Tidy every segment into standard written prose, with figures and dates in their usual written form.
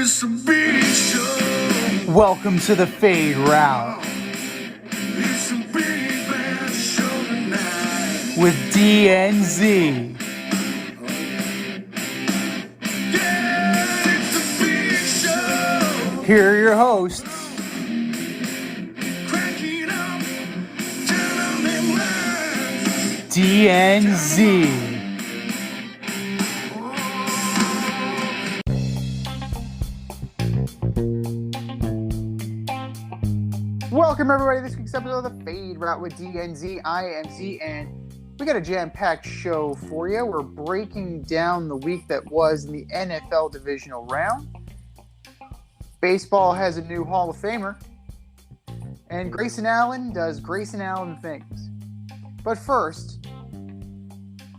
it's a big show. Welcome to the Fade Route It's a big bad show tonight. with DNZ. Yeah, it's a big show. Here are your hosts, Cracking up, telling them lies. DNZ. Welcome everybody to this week's episode of the Fade Route with DNZ. I am Z, and we got a jam-packed show for you. We're breaking down the week that was in the NFL Divisional Round. Baseball has a new Hall of Famer, and Grayson Allen does Grayson Allen things. But first,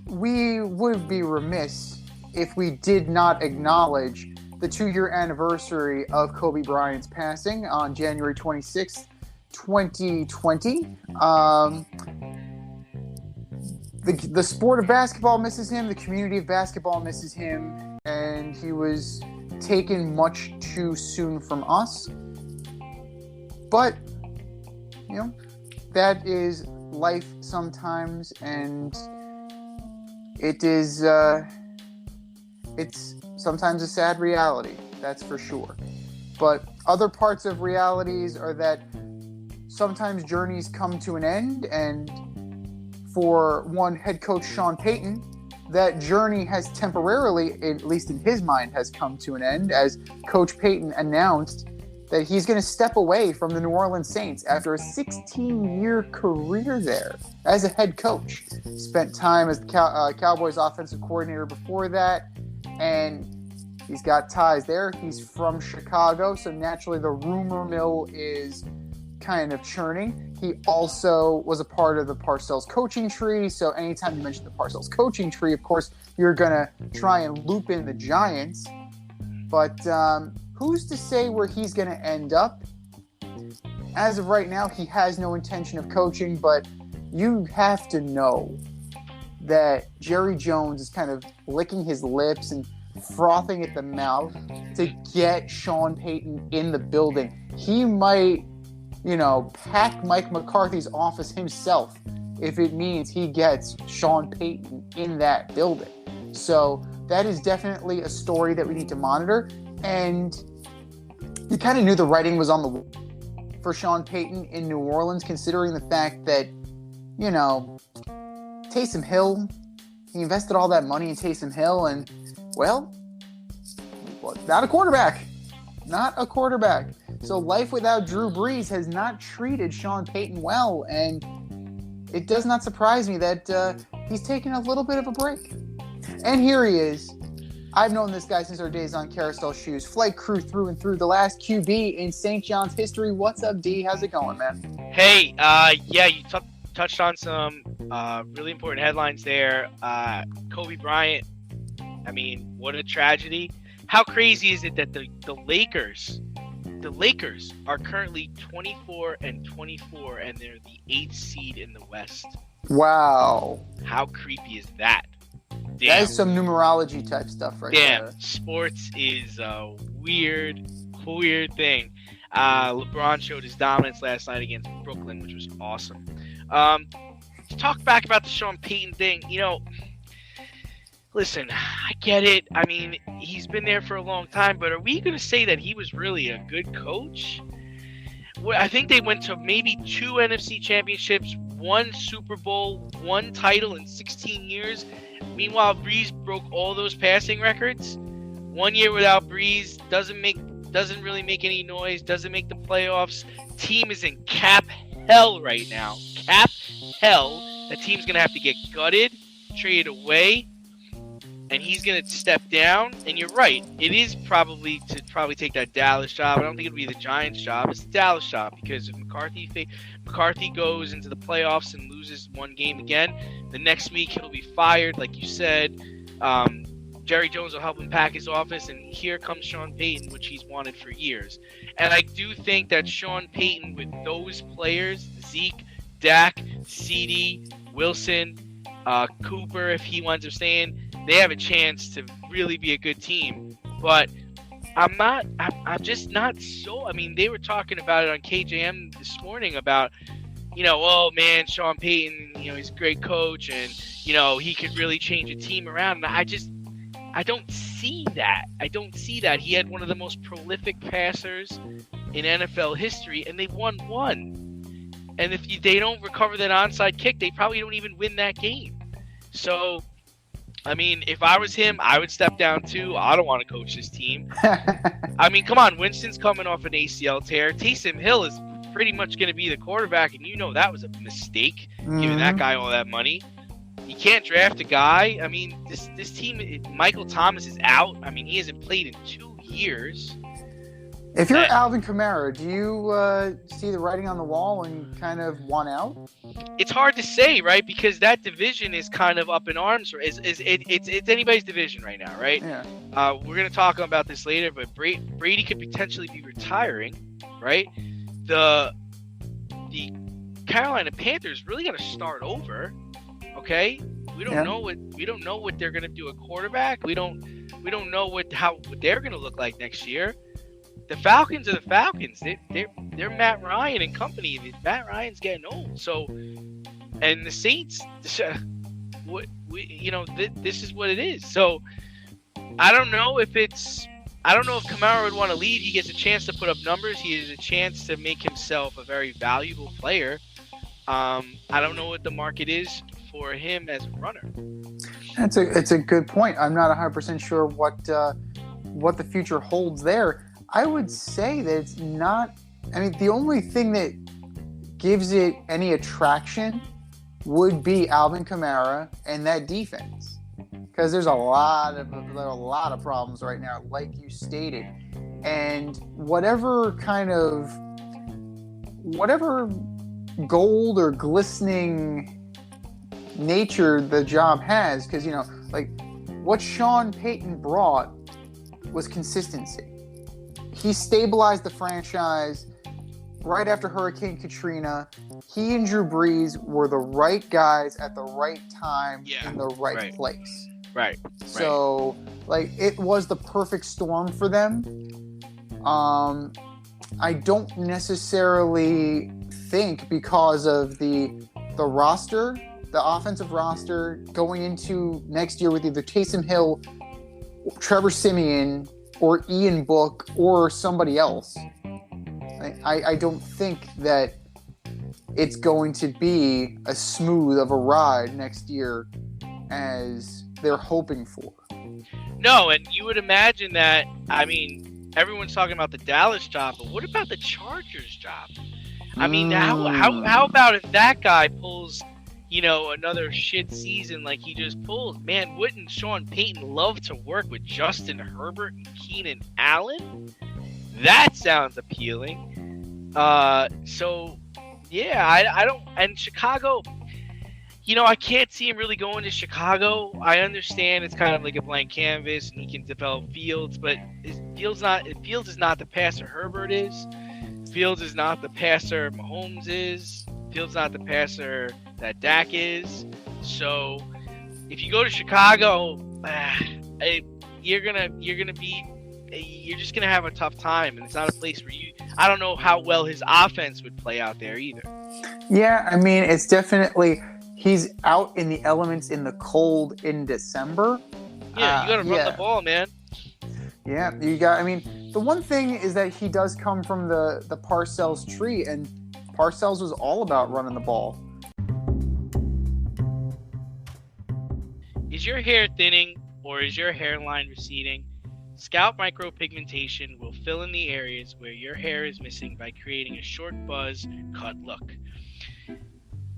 we would be remiss if we did not acknowledge the 2-year anniversary of Kobe Bryant's passing on January 26th, 2020. The sport of basketball misses him. The community of basketball misses him. And he was taken much too soon from us. But, you know, that is life sometimes. And it is, it's sometimes a sad reality. That's for sure. But other parts of realities are that sometimes journeys come to an end, and for one head coach Sean Payton, that journey has temporarily, at least in his mind, has come to an end, as Coach Payton announced that he's going to step away from the New Orleans Saints after a 16-year career there as a head coach. Spent time as the Cowboys offensive coordinator before that, and he's got ties there. He's from Chicago, so naturally the rumor mill is kind of churning. He also was a part of the Parcells coaching tree, so anytime you mention the Parcells coaching tree, of course, you're going to try and loop in the Giants. But who's to say where he's going to end up? As of right now, he has no intention of coaching, but you have to know that Jerry Jones is kind of licking his lips and frothing at the mouth to get Sean Payton in the building. He might, pack Mike McCarthy's office himself if it means he gets Sean Payton in that building. So that is definitely a story that we need to monitor. And you kind of knew the writing was on the wall for Sean Payton in New Orleans, considering the fact that, Taysom Hill, he invested all that money in Taysom Hill, and, not a quarterback. Not a quarterback. So life without Drew Brees has not treated Sean Payton well, and it does not surprise me that he's taking a little bit of a break. And here he is. I've known this guy since our days on Carousel Shoes. Flight crew through and through, the last QB in St. John's history. What's up, D? How's it going, man? Hey, you touched on some really important headlines there. Kobe Bryant, I mean, what a tragedy. How crazy is it that the Lakers are currently 24-24, and they're the 8th seed in the West? Wow. How creepy is that? Damn. That is some numerology type stuff right there. Damn, sports is a weird thing. LeBron showed his dominance last night against Brooklyn, which was awesome. To talk back about the Sean Payton thing, listen, I get it. I mean, he's been there for a long time, but are we going to say that he was really a good coach? Well, I think they went to maybe 2 NFC championships, 1 Super Bowl, 1 title in 16 years. Meanwhile, Brees broke all those passing records. 1 year without Brees doesn't really make any noise, doesn't make the playoffs. Team is in cap hell right now. Cap hell. The team's going to have to get gutted, traded away, and he's going to step down. And you're right. It is probably take that Dallas job. I don't think it'll be the Giants job. It's the Dallas job, because if McCarthy goes into the playoffs and loses 1 game again, the next week he'll be fired, like you said. Jerry Jones will help him pack his office, and here comes Sean Payton, which he's wanted for years. And I do think that Sean Payton, with those players, Zeke, Dak, CD, Wilson, Cooper, if he winds up staying, they have a chance to really be a good team. But I'm just not so. I mean, they were talking about it on KJM this morning about, oh man, Sean Payton, he's a great coach, and he could really change a team around. And I don't see that. I don't see that. He had one of the most prolific passers in NFL history, and they won one. And if they don't recover that onside kick, they probably don't even win that game. So, I mean, if I was him, I would step down too. I don't want to coach this team. I mean, come on. Winston's coming off an ACL tear. Taysom Hill is pretty much going to be the quarterback, and that was a mistake, giving that guy all that money. You can't draft a guy. I mean, this team, Michael Thomas is out. I mean, he hasn't played in 2 years. If you're Alvin Kamara, do you see the writing on the wall and kind of want out? It's hard to say, right? Because that division is kind of up in arms. It's anybody's division right now, right? Yeah. We're going to talk about this later, but Brady could potentially be retiring, right? The Carolina Panthers really got to start over. Okay, we don't know what they're going to do at quarterback. We don't know what they're going to look like next year. The Falcons are the Falcons. They're Matt Ryan and company. Matt Ryan's getting old. So, and the Saints, this is what it is. So, I don't know if Kamara would want to leave. He gets a chance to put up numbers. He has a chance to make himself a very valuable player. I don't know what the market is for him as a runner. It's a good point. I'm not 100% sure what the future holds there. I would say that it's not. I mean, the only thing that gives it any attraction would be Alvin Kamara and that defense, because there's a lot of problems right now, like you stated, and whatever gold or glistening nature the job has, because like what Sean Payton brought was consistency. He stabilized the franchise right after Hurricane Katrina. He and Drew Brees were the right guys at the right time in the right place. Right. So, like, it was the perfect storm for them. I don't necessarily think, because of the roster, the offensive roster going into next year with either Taysom Hill, Trevor Siemian, or Ian Book, or somebody else, I don't think that it's going to be as smooth of a ride next year as they're hoping for. No, and you would imagine that. I mean, everyone's talking about the Dallas job, but what about the Chargers job? I mean, how about if that guy pulls, another shit season like he just pulled? Man, wouldn't Sean Payton love to work with Justin Herbert and Keenan Allen? That sounds appealing. So, yeah, I don't. And Chicago, I can't see him really going to Chicago. I understand it's kind of like a blank canvas and he can develop Fields, but Fields is not the passer Herbert is. Fields is not the passer Mahomes is. Fields not the passer that Dak is. So if you go to Chicago, you're just gonna have a tough time, and it's not a place where I don't know how well his offense would play out there either. Yeah, I mean, it's definitely, he's out in the elements in the cold in December. Yeah, you gotta run the ball, man. Yeah, I mean, the one thing is that he does come from the Parcells tree, and Parcells was all about running the ball. Is your hair thinning or is your hairline receding? Scalp micropigmentation will fill in the areas where your hair is missing by creating a short buzz cut look.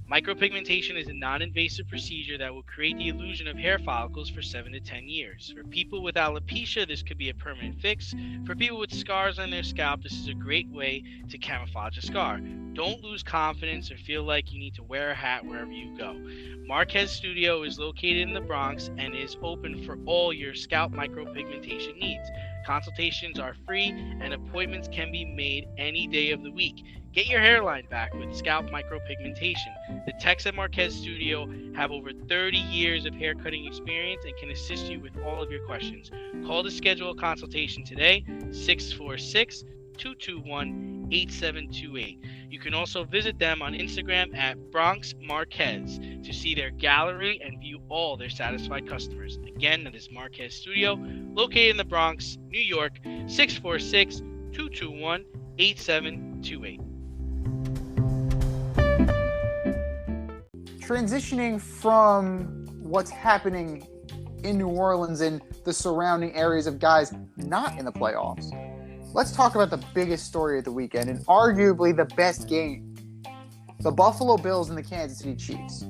Micropigmentation is a non-invasive procedure that will create the illusion of hair follicles for 7 to 10 years. For people with alopecia, this could be a permanent fix. For people with scars on their scalp, this is a great way to camouflage a scar. Don't lose confidence or feel like you need to wear a hat wherever you go. Marquez Studio is located in the Bronx and is open for all your scalp micropigmentation needs. Consultations are free and appointments can be made any day of the week. Get your hairline back with scalp micropigmentation. The Tex and Marquez Studio have over 30 years of hair cutting experience and can assist you with all of your questions. Call to schedule a consultation today, 646-221-8728. You can also visit them on Instagram at Bronx Marquez to see their gallery and view all their satisfied customers. Again, that is Marquez Studio, located in the Bronx, New York, 646-221-8728. Transitioning from what's happening in New Orleans and the surrounding areas of guys not in the playoffs, let's talk about the biggest story of the weekend and arguably the best game. The Buffalo Bills and the Kansas City Chiefs.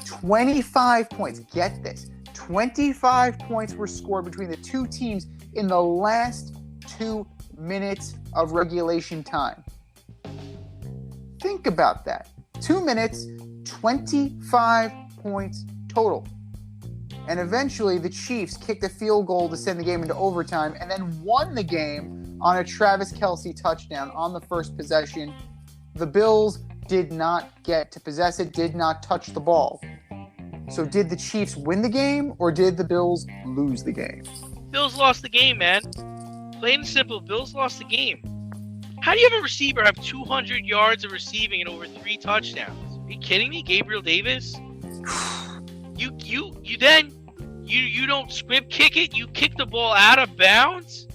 25 points. Get this. 25 points were scored between the two teams in the last 2 minutes of regulation time. Think about that. 2 minutes, 25 points total. And eventually the Chiefs kicked a field goal to send the game into overtime and then won the game on a Travis Kelce touchdown on the first possession. The Bills did not get to possess it, did not touch the ball. So did the Chiefs win the game or did the Bills lose the game? Bills lost the game, man. Plain and simple, Bills lost the game. How do you have a receiver have 200 yards of receiving and over 3 touchdowns? Are you kidding me? Gabriel Davis? You don't squib kick it? You kick the ball out of bounds?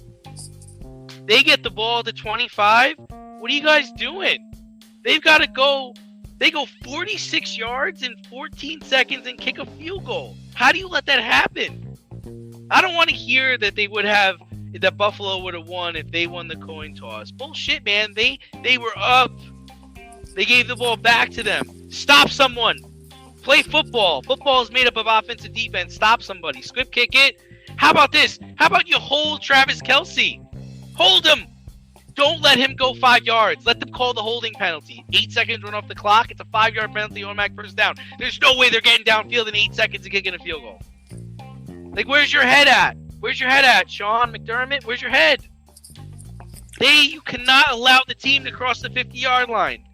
They get the ball to 25? What are you guys doing? They've got to go. They go 46 yards in 14 seconds and kick a field goal. How do you let that happen? I don't want to hear that that Buffalo would have won if they won the coin toss. Bullshit, man. They were up. They gave the ball back to them. Stop someone. Play football. Football is made up of offense and defense. Stop somebody. Squib kick it. How about this? How about you hold Travis Kelce? Hold him. Don't let him go 5 yards. Let them call the holding penalty. 8 seconds run off the clock. It's a 5-yard penalty, automatic first down. There's no way they're getting downfield in 8 seconds and kicking a field goal. Like, where's your head at? Where's your head at, Sean McDermott? Where's your head? You cannot allow the team to cross the 50-yard line.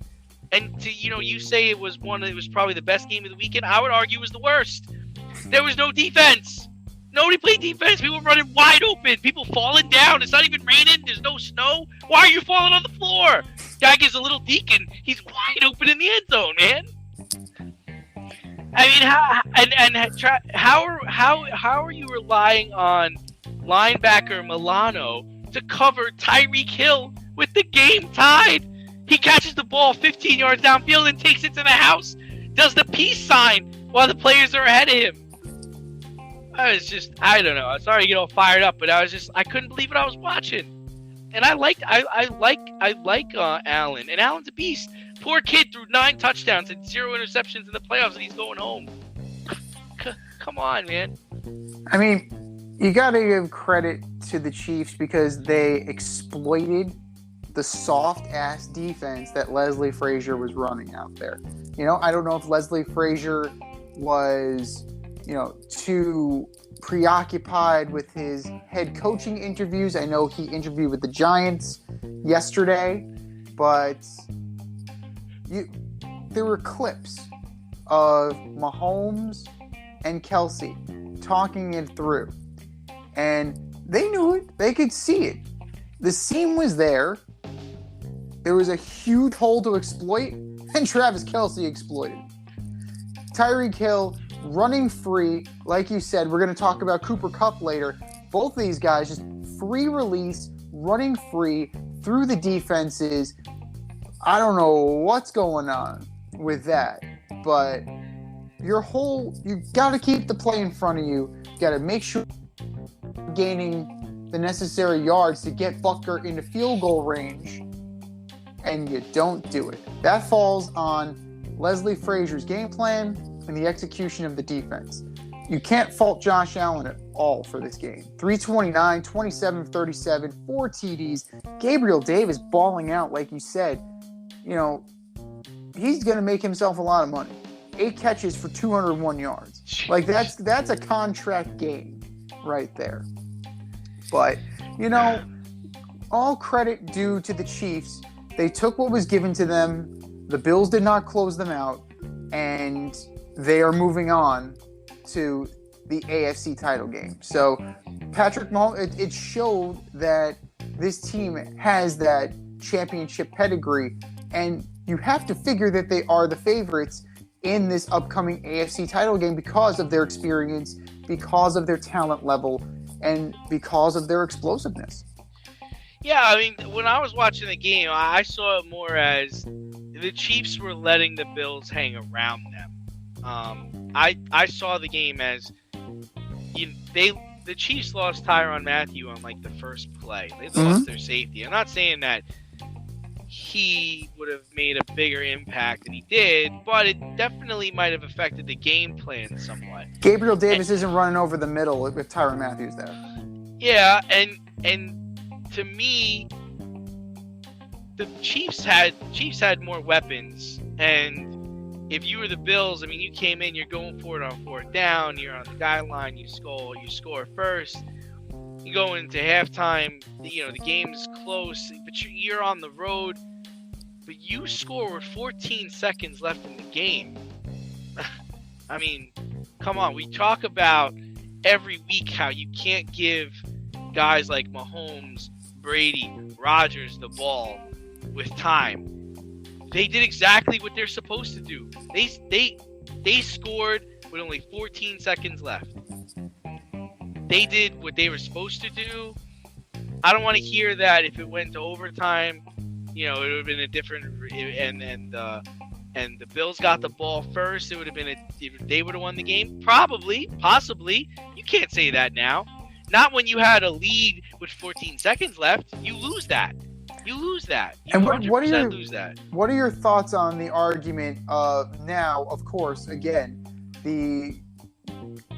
And you say it was probably the best game of the weekend. I would argue it was the worst. There was no defense. Nobody played defense. People were running wide open. People falling down. It's not even raining. There's no snow. Why are you falling on the floor? Guy gives a little deacon. He's wide open in the end zone, man. I mean, how are you relying on linebacker Milano to cover Tyreek Hill with the game tied? He catches the ball 15 yards downfield and takes it to the house. Does the peace sign while the players are ahead of him. I don't know. I'm sorry to get all fired up, but I couldn't believe what I was watching. And I like Allen, and Allen's a beast. Poor kid threw 9 touchdowns and 0 interceptions in the playoffs, and he's going home. Come on, man. I mean, you got to give credit to the Chiefs because they exploited the soft-ass defense that Leslie Frazier was running out there. I don't know if Leslie Frazier was, too preoccupied with his head coaching interviews. I know he interviewed with the Giants yesterday, but there were clips of Mahomes and Kelce talking it through. And they knew it. They could see it. The seam was there. There was a huge hole to exploit, and Travis Kelce exploited. Tyreek Hill running free. Like you said, we're going to talk about Cooper Kupp later. Both of these guys just free release, running free through the defenses. I don't know what's going on with that, but you got to keep the play in front of you. You got to make sure you're gaining the necessary yards to get Butker into field goal range, and you don't do it. That falls on Leslie Frazier's game plan and the execution of the defense. You can't fault Josh Allen at all for this game. 329, 27, 37, 4 TDs. Gabriel Davis balling out, like you said. He's going to make himself a lot of money. 8 catches for 201 yards. Like, that's a contract game right there. But you know, all credit due to the Chiefs. They took what was given to them. The Bills did not close them out, and they are moving on to the AFC title game. So Patrick Mahomes, it showed that this team has that championship pedigree, and you have to figure that they are the favorites in this upcoming AFC title game because of their experience, because of their talent level, and because of their explosiveness. Yeah, I mean, when I was watching the game, I saw it more as the Chiefs were letting the Bills hang around them. I saw the game as the Chiefs lost Tyrann Mathieu on like the first play. They lost their safety. I'm not saying that he would have made a bigger impact than he did, but it definitely might have affected the game plan somewhat. Gabriel Davis isn't running over the middle with Tyrann Mathieu there. Yeah, and to me, the Chiefs had more weapons, and if you were the Bills, I mean, you came in, you're going for it on fourth down, you're on the guideline, you score first, you go into halftime, the game's close, but you're on the road, but you score with 14 seconds left in the game. I mean, come on, we talk about every week how you can't give guys like Mahomes, Brady, Rodgers the ball with time. They did exactly what they're supposed to do. They scored with only 14 seconds left. They did what they were supposed to do. I don't want to hear that if it went to overtime, it would have been a different. And the Bills got the ball first. It would have been they would have won the game. Probably, possibly. You can't say that now. Not when you had a lead with 14 seconds left. You lose that. You lose that. You and lose that. What are your thoughts on the argument of now, of course, again, the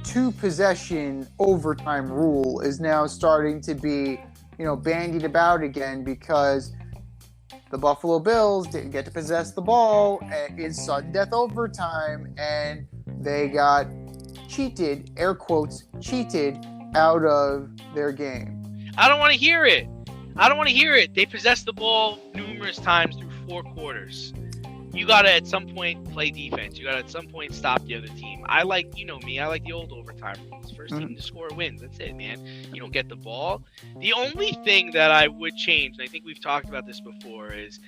2-possession overtime rule is now starting to be, bandied about again because the Buffalo Bills didn't get to possess the ball in sudden death overtime, and they got cheated, air quotes, cheated out of their game. I don't want to hear it. They possessed the ball numerous times through 4 quarters. You got to at some point play defense. You got to at some point stop the other team. I like the old overtime rules. First team to score wins. That's it, man. You don't get the ball. The only thing that I would change, and I think we've talked about this before, is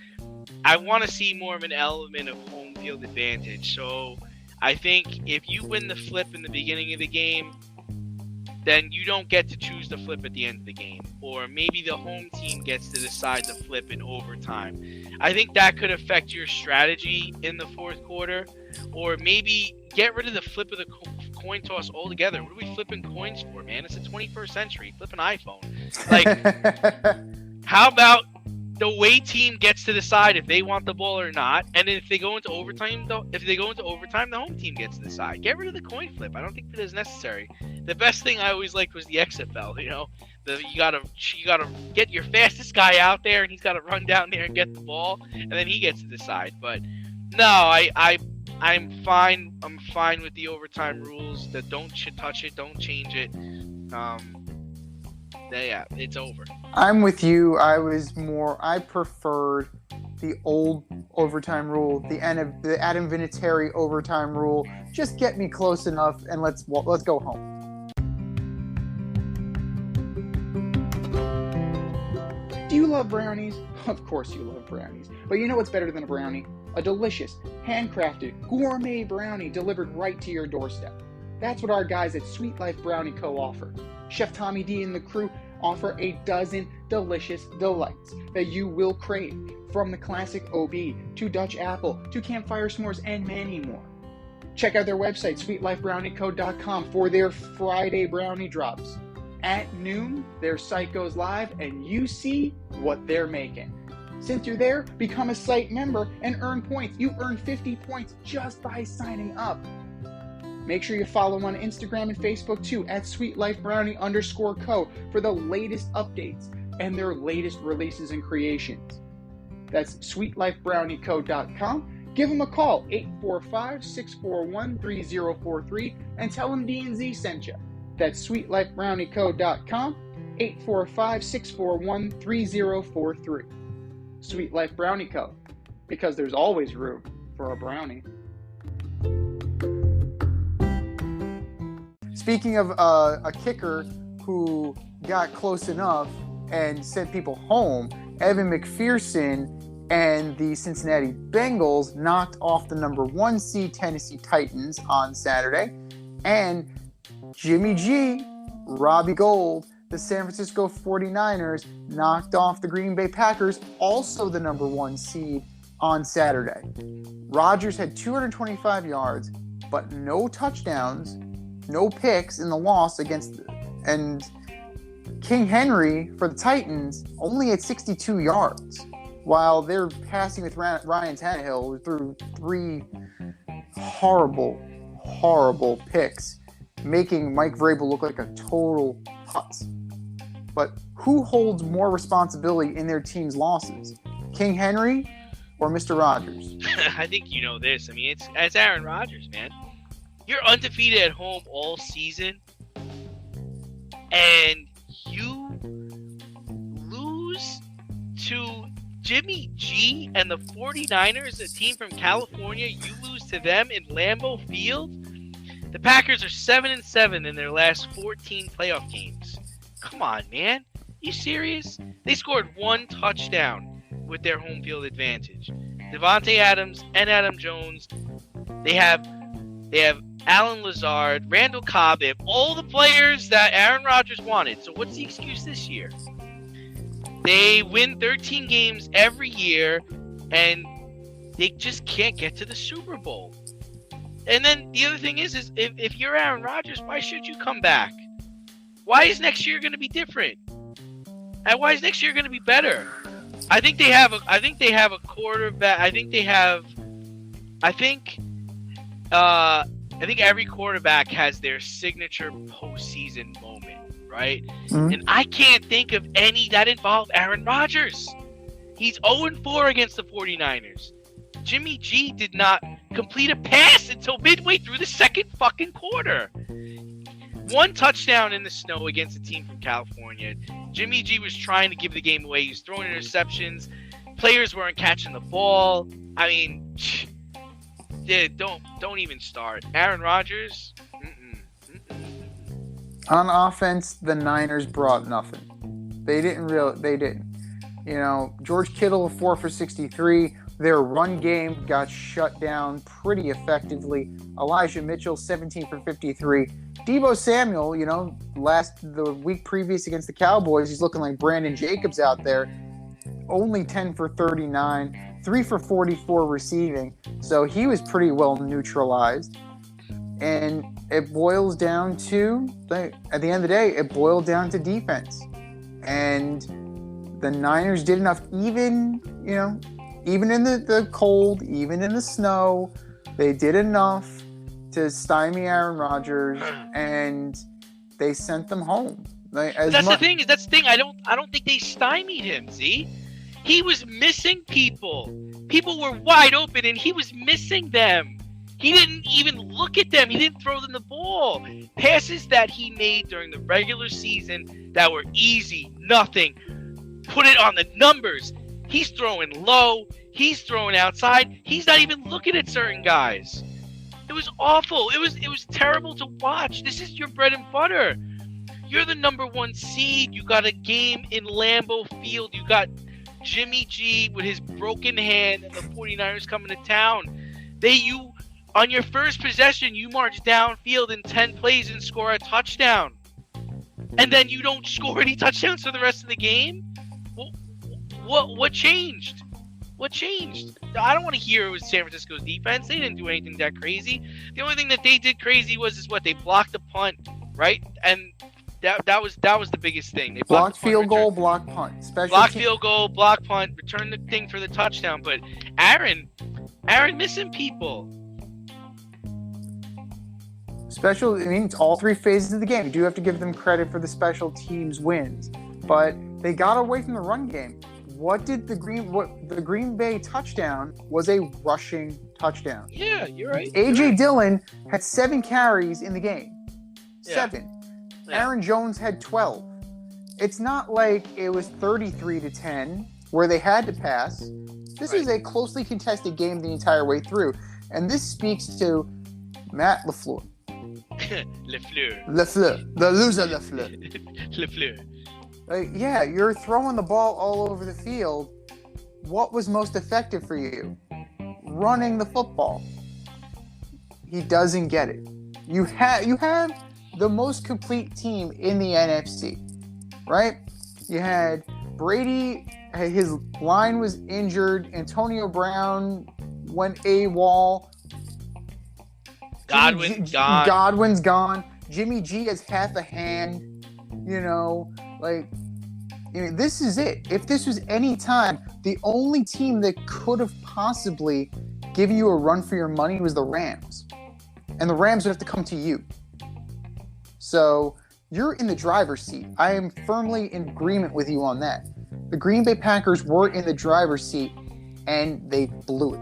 I want to see more of an element of home field advantage. So I think if you win the flip in the beginning of the game, then you don't get to choose the flip at the end of the game. Or maybe the home team gets to decide the flip in overtime. I think that could affect your strategy in the fourth quarter. Or maybe get rid of the flip of the coin toss altogether. What are we flipping coins for, man? It's the 21st century. Flip an iPhone. How about the away team gets to decide if they want the ball or not, and if they go into overtime, the home team gets to decide. Get rid of the coin flip. I don't think that is necessary. The best thing I always liked was the XFL. You gotta get your fastest guy out there, and he's gotta run down there and get the ball, and then he gets to decide. But no, I'm fine. I'm fine with the overtime rules. That don't touch it, don't change it. Yeah, it's over. I'm with you. I preferred the old overtime rule, the Adam Vinatieri overtime rule. Just get me close enough, and let's go home. Do you love brownies? Of course you love brownies. But you know what's better than a brownie? A delicious, handcrafted, gourmet brownie delivered right to your doorstep. That's what our guys at Sweet Life Brownie Co. offer. Chef Tommy D and the crew offer a dozen delicious delights that you will crave, from the classic OB to Dutch apple to campfire s'mores and many more. Check out their website, sweetlifebrownieco.com, for their Friday brownie drops. At noon, their site goes live and you see what they're making. Since you're there, become a site member and earn points. You earn 50 points just by signing up. Make sure you follow on Instagram and Facebook too, at sweetlifebrownie_co, for the latest updates and their latest releases and creations. That's sweetlifebrownieco.com. Give them a call, 845-641-3043, and tell them D&Z sent you. That's sweetlifebrownieco.com. 845-641-3043. Sweet Life Brownie Co. Because there's always room for a brownie. Speaking of a kicker who got close enough and sent people home, Evan McPherson and the Cincinnati Bengals knocked off the number 1 seed Tennessee Titans on Saturday. And Jimmy G, Robbie Gould, the San Francisco 49ers knocked off the Green Bay Packers, also the number 1 seed, on Saturday. Rodgers had 225 yards, but no touchdowns, no picks in the loss and King Henry for the Titans only had 62 yards, while they're passing with Ryan Tannehill, who threw 3 horrible picks, making Mike Vrabel look like a total putz. But who holds more responsibility in their team's losses? King Henry or Mr. Rodgers? I think you know this. I mean, it's Aaron Rodgers, man. You're undefeated at home all season, and you lose to Jimmy G and the 49ers, a team from California. You lose to them in Lambeau Field. The Packers are 7-7 in their last 14 playoff games. Come on, man. You serious? They scored 1 touchdown with their home field advantage. Devontae Adams and Adam Jones. They have Alan Lazard, Randall Cobb. They have all the players that Aaron Rodgers wanted. So what's the excuse this year? They win 13 games every year, and they just can't get to the Super Bowl. And then the other thing is if you're Aaron Rodgers, why should you come back? Why is next year going to be different? And why is next year going to be better? I think they have a quarterback. I think every quarterback has their signature postseason moment, right? Mm-hmm. And I can't think of any that involve Aaron Rodgers. He's 0-4 against the 49ers. Jimmy G did not complete a pass until midway through the second fucking quarter. 1 touchdown in the snow against a team from California. Jimmy G was trying to give the game away. He was throwing interceptions. Players weren't catching the ball. I mean, don't even start. Aaron Rodgers. On offense, the Niners brought nothing. They didn't. You know, George Kittle 4 for 63. Their run game got shut down pretty effectively. Elijah Mitchell 17 for 53. Deebo Samuel, you know, the week previous against the Cowboys, he's looking like Brandon Jacobs out there. Only 10 for 39, 3 for 44 receiving. So he was pretty well neutralized. And it boils down to, at the end of the day, it boiled down to defense. And the Niners did enough, even in the cold, even in the snow, they did enough to stymie Aaron Rodgers, and they sent them home. That's the thing. I don't think they stymied him. See, he was missing people. People were wide open, and he was missing them. He didn't even look at them. He didn't throw them the ball. Passes that he made during the regular season that were easy, nothing. Put it on the numbers. He's throwing low. He's throwing outside. He's not even looking at certain guys. It was awful. It was terrible to watch. This is your bread and butter. You're the number 1 seed. You got a game in Lambeau Field. You got Jimmy G with his broken hand and the 49ers coming to town. On your first possession, you march downfield in 10 plays and score a touchdown. And then you don't score any touchdowns for the rest of the game? What changed? What changed? I don't want to hear it was San Francisco's defense. They didn't do anything that crazy. The only thing that they did crazy was they blocked the punt, right? And that was the biggest thing. They blocked field goal, blocked punt. Field goal, block punt, return the thing for the touchdown. But Aaron missing people. It's all 3 phases of the game. You do have to give them credit for the special teams wins, but they got away from the run game. What the Green Bay touchdown was a rushing touchdown. Yeah, you're right. A.J. Dillon had 7 carries in the game. 7. Yeah. Aaron Jones had 12. It's not like it was 33-10 where they had to pass. This is a closely contested game the entire way through. And this speaks to Matt LaFleur. LaFleur. The loser LaFleur. LaFleur. Yeah, you're throwing the ball all over the field. What was most effective for you? Running the football. He doesn't get it. You have the most complete team in the NFC, right? You had Brady, his line was injured. Antonio Brown went AWOL. Godwin's gone. Godwin's gone. Jimmy G has half a hand. This is it. If this was any time, the only team that could have possibly given you a run for your money was the Rams. And the Rams would have to come to you. So you're in the driver's seat. I am firmly in agreement with you on that. The Green Bay Packers were in the driver's seat, and they blew it.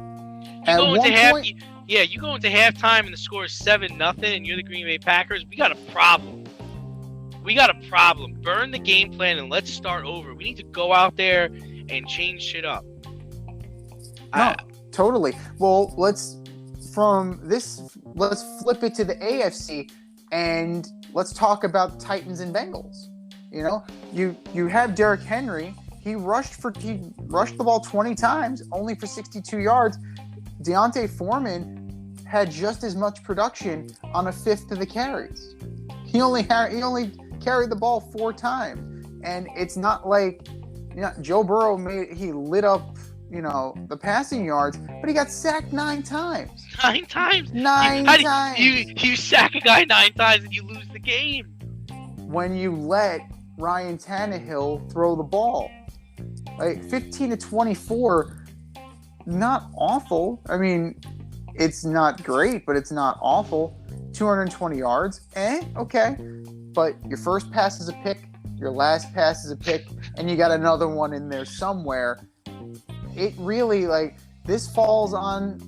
You go into halftime and the score is 7-0, and you're the Green Bay Packers. We got a problem. Burn the game plan and let's start over. We need to go out there and change shit up. No, totally. Well, let's flip it to the AFC and let's talk about Titans and Bengals. You have Derrick Henry. He rushed the ball 20 times, only for 62 yards. Deontay Foreman had just as much production on a fifth of the carries. He only carried the ball 4 times, and it's not like Joe Burrow lit up the passing yards, but he got sacked 9 times. 9 times. You sack a guy 9 times and you lose the game. When you let Ryan Tannehill throw the ball, 15-24, not awful. I mean, it's not great, but it's not awful. 220 yards, okay. But your first pass is a pick, your last pass is a pick, and you got another one in there somewhere. It really this falls on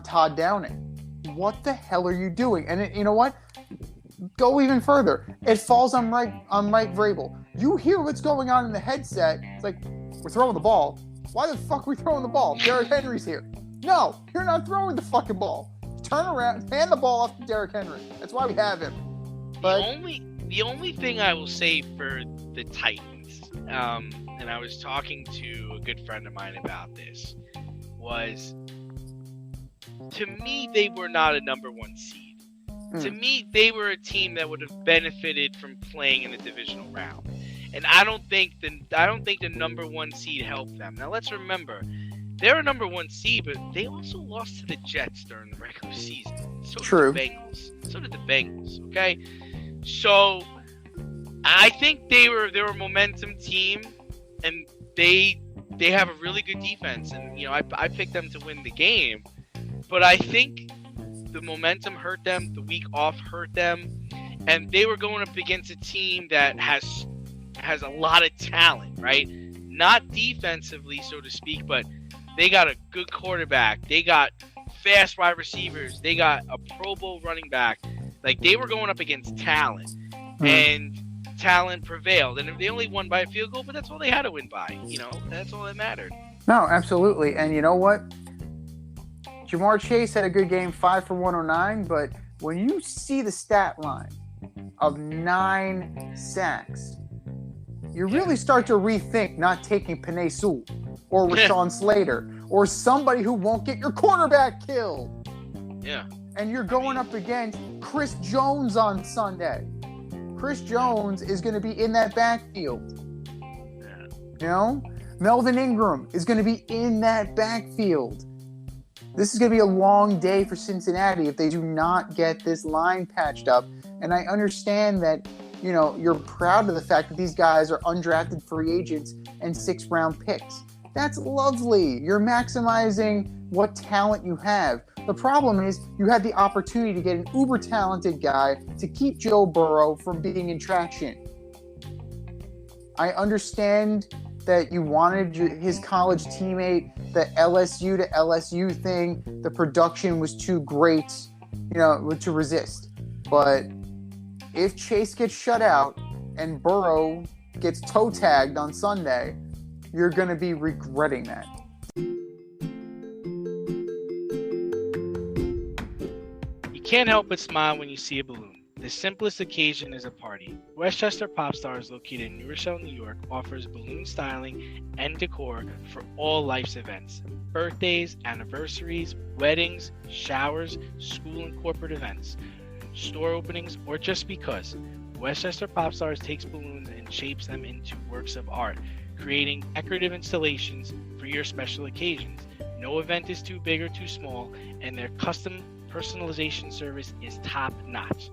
Todd Downing. What the hell are you doing? And you know what? Go even further. It falls on Mike Vrabel. You hear what's going on in the headset. It's like, we're throwing the ball. Why the fuck are we throwing the ball? Derrick Henry's here. No, you're not throwing the fucking ball. Turn around, hand the ball off to Derrick Henry. That's why we have him. But the only thing I will say for the Titans, and I was talking to a good friend of mine about this, was, to me, they were not a number 1 seed. To me, they were a team that would have benefited from playing in the divisional round. And I don't think the number 1 seed helped them. Now let's remember, they're a number 1 seed, but they also lost to the Jets during the regular season. So True. did the Bengals. Okay, so I think they were a momentum team, and they have a really good defense, and I picked them to win the game, but I think the momentum hurt them, the week off hurt them, and they were going up against a team that has a lot of talent, right? Not defensively, so to speak, but they got a good quarterback. They got fast wide receivers. They got a Pro Bowl running back. They were going up against talent, and talent prevailed. And they only won by a field goal, but that's all they had to win by. That's all that mattered. No, absolutely. And you know what? Jamar Chase had a good game, 5 for 109, but when you see the stat line of 9 sacks, you really start to rethink not taking Penei Sewell or Rashawn Slater or somebody who won't get your quarterback killed. Yeah. And you're going up against Chris Jones on Sunday. Chris Jones is going to be in that backfield. Yeah. Melvin Ingram is going to be in that backfield. This is going to be a long day for Cincinnati if they do not get this line patched up. And I understand that, you're proud of the fact that these guys are undrafted free agents and 6th-round picks. That's lovely. You're maximizing what talent you have. The problem is you had the opportunity to get an uber-talented guy to keep Joe Burrow from being in traction. I understand that you wanted his college teammate, the LSU to LSU thing. The production was too great, to resist. But if Chase gets shut out, and Burrow gets toe tagged on Sunday, you're going to be regretting that. You can't help but smile when you see a balloon. The simplest occasion is a party. Westchester Pop Stars, located in New Rochelle, New York, offers balloon styling and decor for all life's events. Birthdays, anniversaries, weddings, showers, school and corporate events, store openings, or just because. Westchester Pop Stars takes balloons and shapes them into works of art, creating decorative installations for your special occasions. No event is too big or too small, and their custom personalization service is top-notch.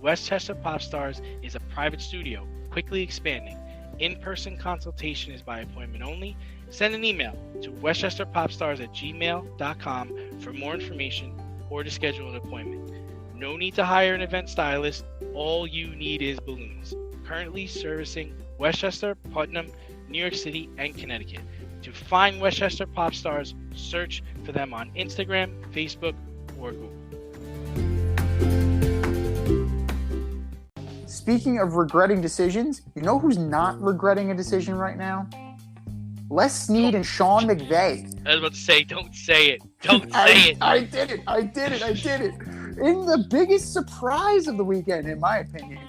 Westchester Pop Stars is a private studio, quickly expanding. In-person consultation is by appointment only. Send an email to westchesterpopstars@gmail.com for more information or to schedule an appointment. No need to hire an event stylist. All you need is balloons. Currently servicing Westchester, Putnam, New York City, and Connecticut. To find Westchester Pop Stars, search for them on Instagram, Facebook, or Google. Speaking of regretting decisions, you know who's not regretting a decision right now? Les Snead and Sean McVay. I was about to say, don't say it. Don't say it. I did it. In the biggest surprise of the weekend, in my opinion,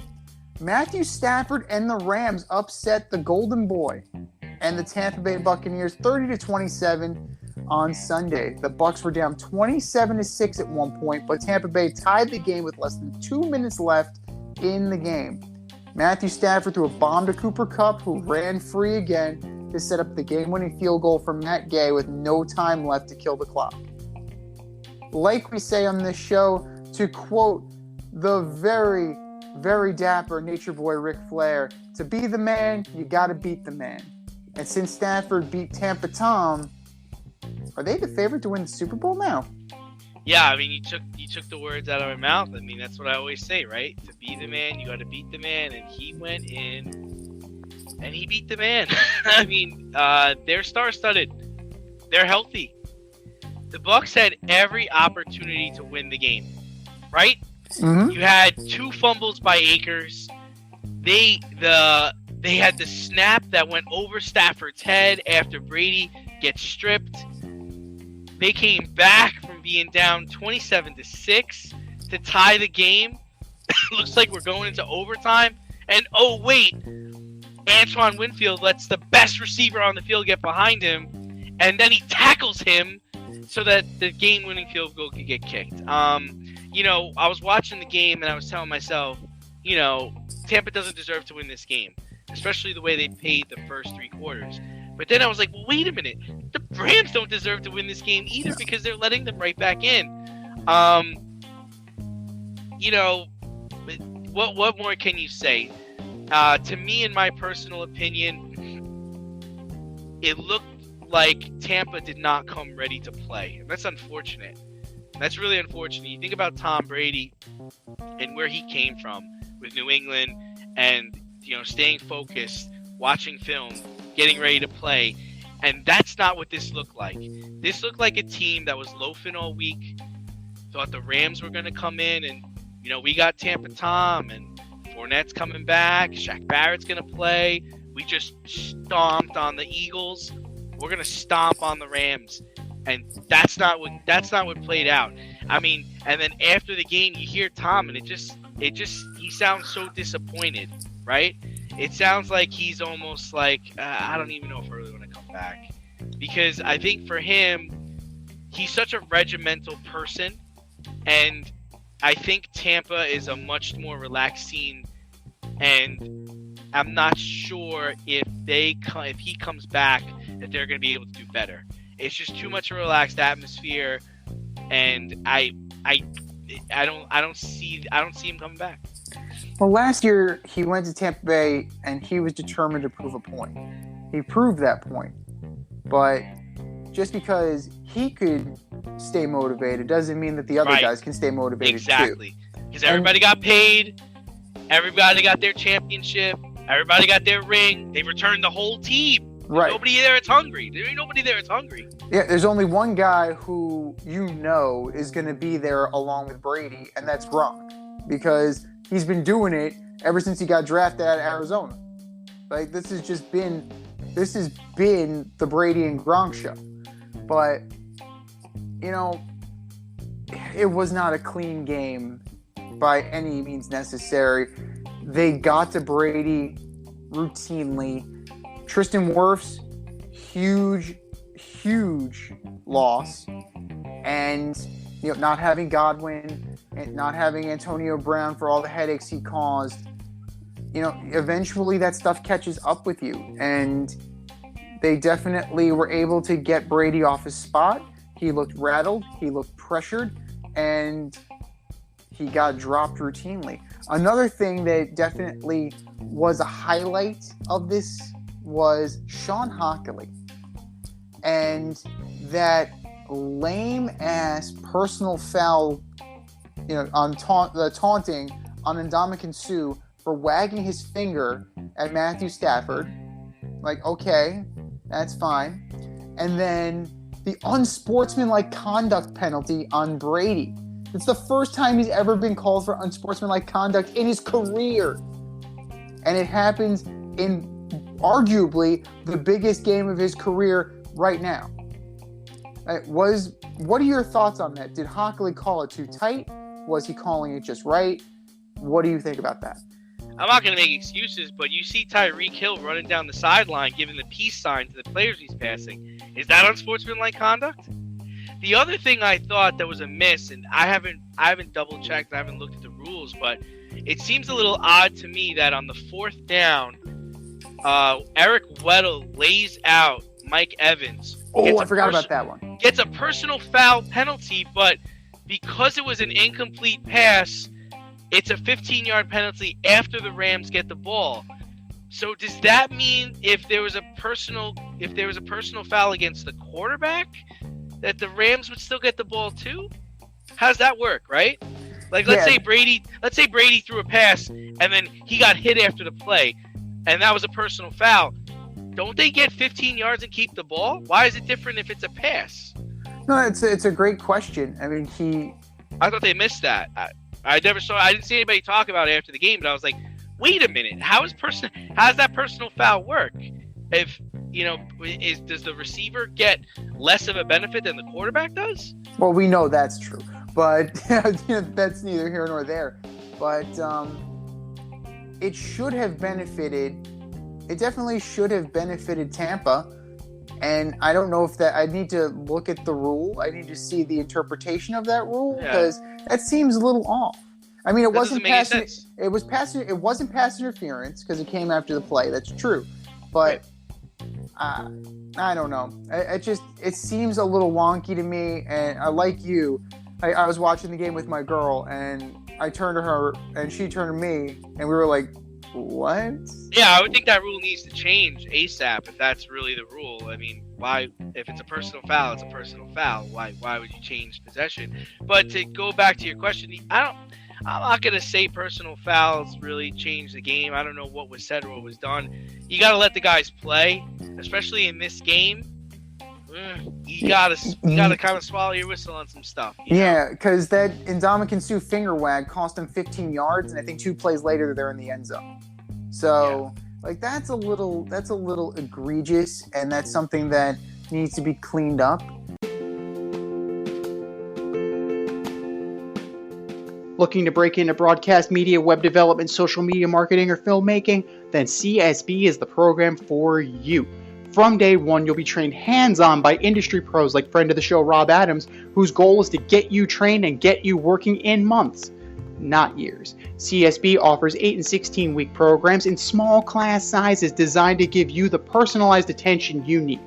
Matthew Stafford and the Rams upset the Golden Boy and the Tampa Bay Buccaneers 30-27 on Sunday. The Bucs were down 27-6 at one point, but Tampa Bay tied the game with less than 2 minutes left in the game. Matthew Stafford threw a bomb to Cooper Kupp, who ran free again to set up the game-winning field goal for Matt Gay with no time left to kill the clock. Like we say on this show, to quote the very, very dapper Nature Boy Ric Flair, to be the man, you got to beat the man. And since Stafford beat Tampa Tom, are they the favorite to win the Super Bowl now? Yeah, I mean, you took the words out of my mouth. I mean, that's what I always say, right? To be the man, you got to beat the man. And he went in and he beat the man. I mean, they're star-studded. They're healthy. The Bucs had every opportunity to win the game, right? Mm-hmm. You had 2 fumbles by Akers. They had the snap that went over Stafford's head after Brady gets stripped. They came back from being down 27-6 to tie the game. Looks like we're going into overtime. And oh wait, Antoine Winfield lets the best receiver on the field get behind him, and then he tackles him so that the game-winning field goal could get kicked. You know, I was watching the game and I was telling myself, you know, Tampa doesn't deserve to win this game, especially the way they played the first 3 quarters. But then I was like, well, wait a minute. The Rams don't deserve to win this game either because they're letting them right back in. You know, what more can you say? To me, in my personal opinion, it looked like Tampa did not come ready to play. And that's unfortunate. That's really unfortunate. You think about Tom Brady and where he came from with New England and, you know, staying focused, watching film, getting ready to play, and that's not what this looked like. This looked like a team that was loafing all week, thought the Rams were going to come in, and, you know, we got Tampa Tom, and Fournette's coming back, Shaq Barrett's going to play, we just stomped on the Eagles, we're going to stomp on the Rams, and that's not what played out. I mean, and then after the game, you hear Tom, and he sounds so disappointed, right? It sounds like he's almost like, I don't even know if I really want to come back. Because I think for him, he's such a regimental person. And I think Tampa is a much more relaxed scene. And I'm not sure if he comes back, that they're going to be able to do better. It's just too much of a relaxed atmosphere. And I don't see him coming back. Well, last year he went to Tampa Bay and he was determined to prove a point. He proved that point. But just because he could stay motivated doesn't mean that the other guys can stay motivated too. Exactly. Because everybody got paid. Everybody got their championship. Everybody got their ring. They returned the whole team. Right. Nobody there is hungry. There ain't nobody there is hungry. Yeah, there's only one guy who you know is going to be there along with Brady, and that's Gronk. Because he's been doing it ever since he got drafted out of Arizona. Like, this has been the Brady and Gronk show. But, you know, it was not a clean game by any means necessary. They got to Brady routinely. Tristan Wirfs, huge loss. And, you know, not having Godwin and not having Antonio Brown for all the headaches he caused, you know, eventually that stuff catches up with you. And they definitely were able to get Brady off his spot. He looked rattled. He looked pressured. And he got dropped routinely. Another thing that definitely was a highlight of this was Sean Hockley. And that lame-ass personal foul, you know, on taunting on Ndamukong Suh for wagging his finger at Matthew Stafford. Like, okay, that's fine. And then the unsportsmanlike conduct penalty on Brady. It's the first time he's ever been called for unsportsmanlike conduct in his career. And it happens in arguably the biggest game of his career right now. What are your thoughts on that? Did Hockley call it too tight? Was he calling it just right? What do you think about that? I'm not going to make excuses, but you see Tyreek Hill running down the sideline giving the peace sign to the players he's passing. Is that unsportsmanlike conduct? The other thing I thought that was a miss, and I haven't double checked, I haven't looked at the rules, but it seems a little odd to me that on the fourth down, Eric Weddle lays out Mike Evans. Oh, I forgot about that one. Gets a personal foul penalty, but because it was an incomplete pass, it's a 15-yard penalty after the Rams get the ball. So does that mean if there was a personal foul against the quarterback, that the Rams would still get the ball too? How does that work, right? Like, let's say Brady threw a pass and then he got hit after the play, and that was a personal foul. Don't they get 15 yards and keep the ball? Why is it different if it's a pass? No, it's a great question. I mean, I thought they missed that. I didn't see anybody talk about it after the game, but I was like, wait a minute, how does that personal foul work? If, you know, does the receiver get less of a benefit than the quarterback does? Well, we know that's true, but that's neither here nor there. But it should have benefited. It definitely should have benefited Tampa. And I don't know if that. I need to look at the rule. I need to see the interpretation of that rule because that seems a little off. I mean, it wasn't pass. It was pass. It wasn't pass interference because it came after the play. That's true, but I don't know. It seems a little wonky to me. And like you, I was watching the game with my girl, and I turned to her, and she turned to me, and we were like, what? Yeah, I would think that rule needs to change ASAP if that's really the rule. I mean, why? If it's a personal foul, it's a personal foul. Why would you change possession? But to go back to your question, I'm not going to say personal fouls really change the game. I don't know what was said or what was done. You got to let the guys play, especially in this game. You gotta kind of swallow your whistle on some stuff. Yeah, because that Ndamukong Suh finger wag cost them 15 yards, and I think 2 plays later they're in the end zone. So, like, that's a little egregious, and that's something that needs to be cleaned up. Looking to break into broadcast media, web development, social media marketing, or filmmaking? Then CSB is the program for you. From day one, you'll be trained hands-on by industry pros like friend of the show Rob Adams, whose goal is to get you trained and get you working in months, not years. CSB offers 8 and 16-week programs in small class sizes designed to give you the personalized attention you need.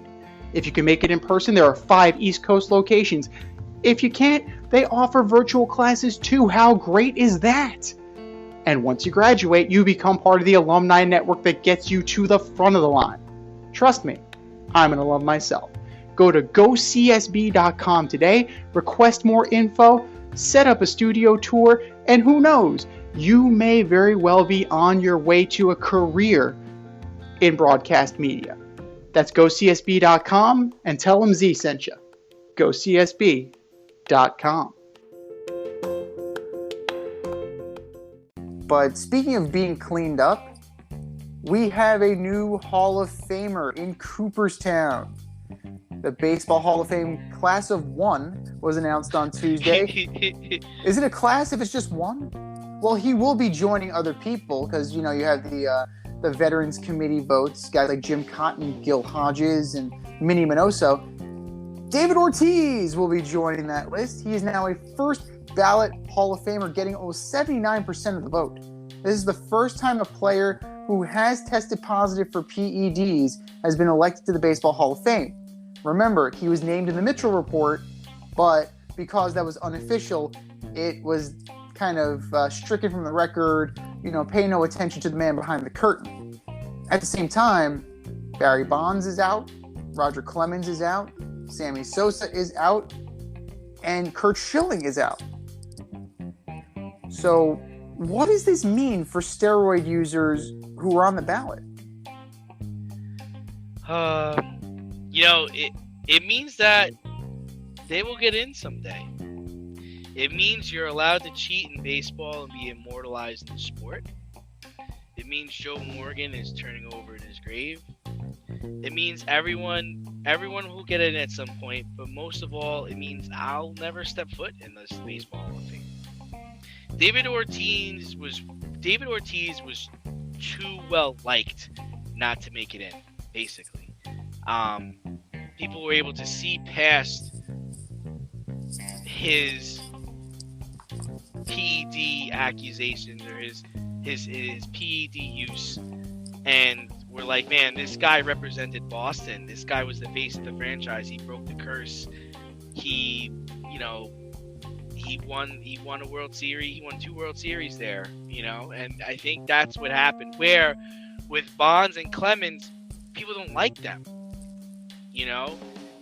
If you can make it in person, there are 5 East Coast locations. If you can't, they offer virtual classes too. How great is that? And once you graduate, you become part of the alumni network that gets you to the front of the line. Trust me, I'm an alum myself. Go to gocsb.com today, request more info, set up a studio tour, and who knows, you may very well be on your way to a career in broadcast media. That's gocsb.com and tell them Z sent you. gocsb.com. But speaking of being cleaned up, we have a new Hall of Famer in Cooperstown. The Baseball Hall of Fame class of one was announced on Tuesday. Is it a class if it's just one? Well, he will be joining other people because, you have the Veterans Committee votes, guys like Jim Cotton, Gil Hodges, and Minnie Minoso. David Ortiz will be joining that list. He is now a first ballot Hall of Famer, getting almost 79% of the vote. This is the first time a player who has tested positive for PEDs has been elected to the Baseball Hall of Fame. Remember, he was named in the Mitchell Report, but because that was unofficial, it was kind of stricken from the record, pay no attention to the man behind the curtain. At the same time, Barry Bonds is out, Roger Clemens is out, Sammy Sosa is out, and Curt Schilling is out. So what does this mean for steroid users who are on the ballot? It means that they will get in someday. It means you're allowed to cheat in baseball and be immortalized in the sport. It means Joe Morgan is turning over in his grave. It means everyone will get in at some point, but most of all, it means I'll never step foot in this Baseball Hall of Fame. David Ortiz was too well liked not to make it in, basically. People were able to see past his PED accusations or his PED use, and we're like, man, this guy represented Boston. This guy was the face of the franchise. He broke the curse. He won a World Series. He won 2 World Series there, and I think that's what happened. Where with Bonds and Clemens, people don't like them.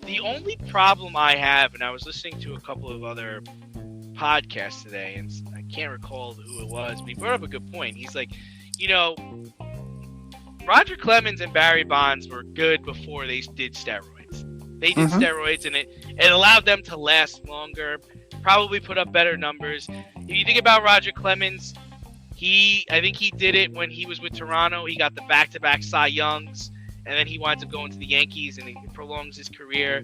The only problem I have, and I was listening to a couple of other podcasts today, and I can't recall who it was, but he brought up a good point. He's like, Roger Clemens and Barry Bonds were good before they did steroids. They did steroids, and it allowed them to last longer, probably put up better numbers. If you think about Roger Clemens, I think he did it when he was with Toronto. He got the back-to-back Cy Youngs, and then he winds up going to the Yankees, and he prolongs his career.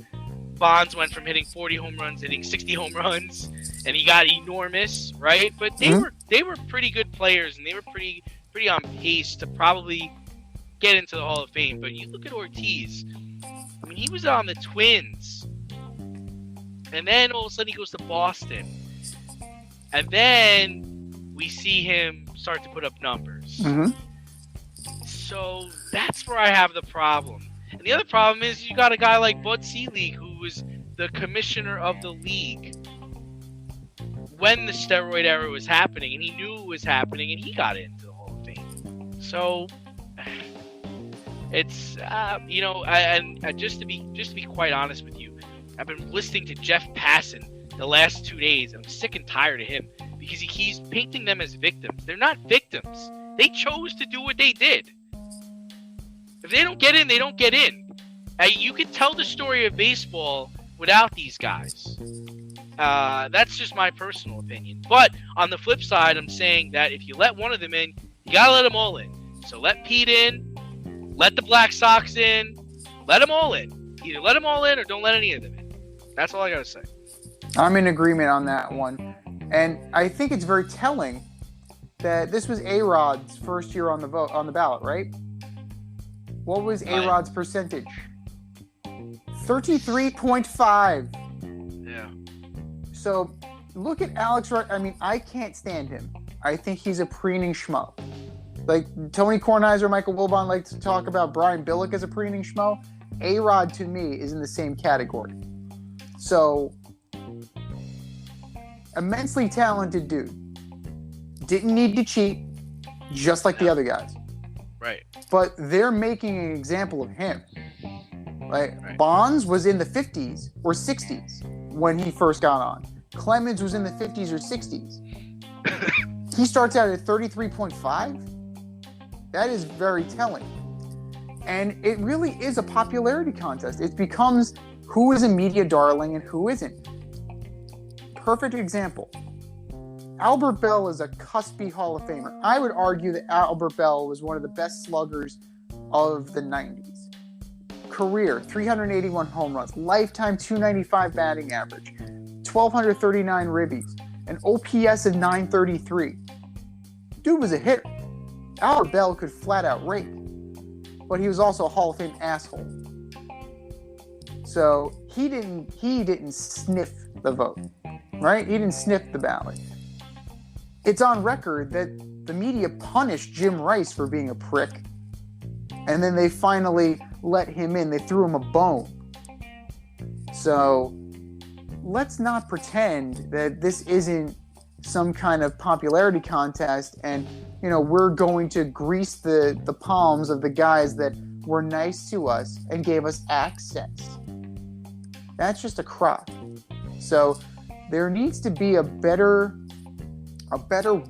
Bonds went from hitting 40 home runs to hitting 60 home runs, and he got enormous, right? But they were pretty good players, and they were pretty on pace to probably get into the Hall of Fame. But you look at Ortiz, I mean, he was on the Twins, and then all of a sudden he goes to Boston, and then we see him start to put up numbers. So that's where I have the problem. And the other problem is you got a guy like Bud Selig, who was the commissioner of the league when the steroid era was happening, and he knew it was happening, and he got into the Hall of Fame. So it's and just to be quite honest with you, I've been listening to Jeff Passan the last 2 days. I'm sick and tired of him because he keeps painting them as victims. They're not victims. They chose to do what they did. If they don't get in, they don't get in. You can tell the story of baseball without these guys. That's just my personal opinion. But on the flip side, I'm saying that if you let one of them in, you gotta let them all in. So let Pete in, let the Black Sox in, let them all in. Either let them all in or don't let any of them in. That's all I gotta say. I'm in agreement on that one. And I think it's very telling that this was A-Rod's first year on the ballot, right? What was A-Rod's percentage? 33.5. Yeah. So look at Alex. I mean, I can't stand him. I think he's a preening schmo. Like Tony Kornheiser, Michael Wilbon like to talk about Brian Billick as a preening schmo. A-Rod to me is in the same category. So immensely talented dude. Didn't need to cheat, just like the other guys. Right. But they're making an example of him. Right. Bonds was in the 50s or 60s when he first got on. Clemens was in the 50s or 60s. He starts out at 33.5. That is very telling. And it really is a popularity contest. It becomes who is a media darling and who isn't. Perfect example. Albert Bell is a cuspy Hall of Famer. I would argue that Albert Bell was one of the best sluggers of the 90s. Career, 381 home runs, lifetime 295 batting average, 1,239 ribbies, an OPS of 933. Dude was a hitter. Albert Bell could flat out rake, but he was also a Hall of Fame asshole. So he didn't sniff the vote, right? He didn't sniff the ballot. It's on record that the media punished Jim Rice for being a prick, and then they finally let him in. They threw him a bone. So let's not pretend that this isn't some kind of popularity contest and, you know, we're going to grease the palms of the guys that were nice to us and gave us access. That's just a crock. So there needs to be a better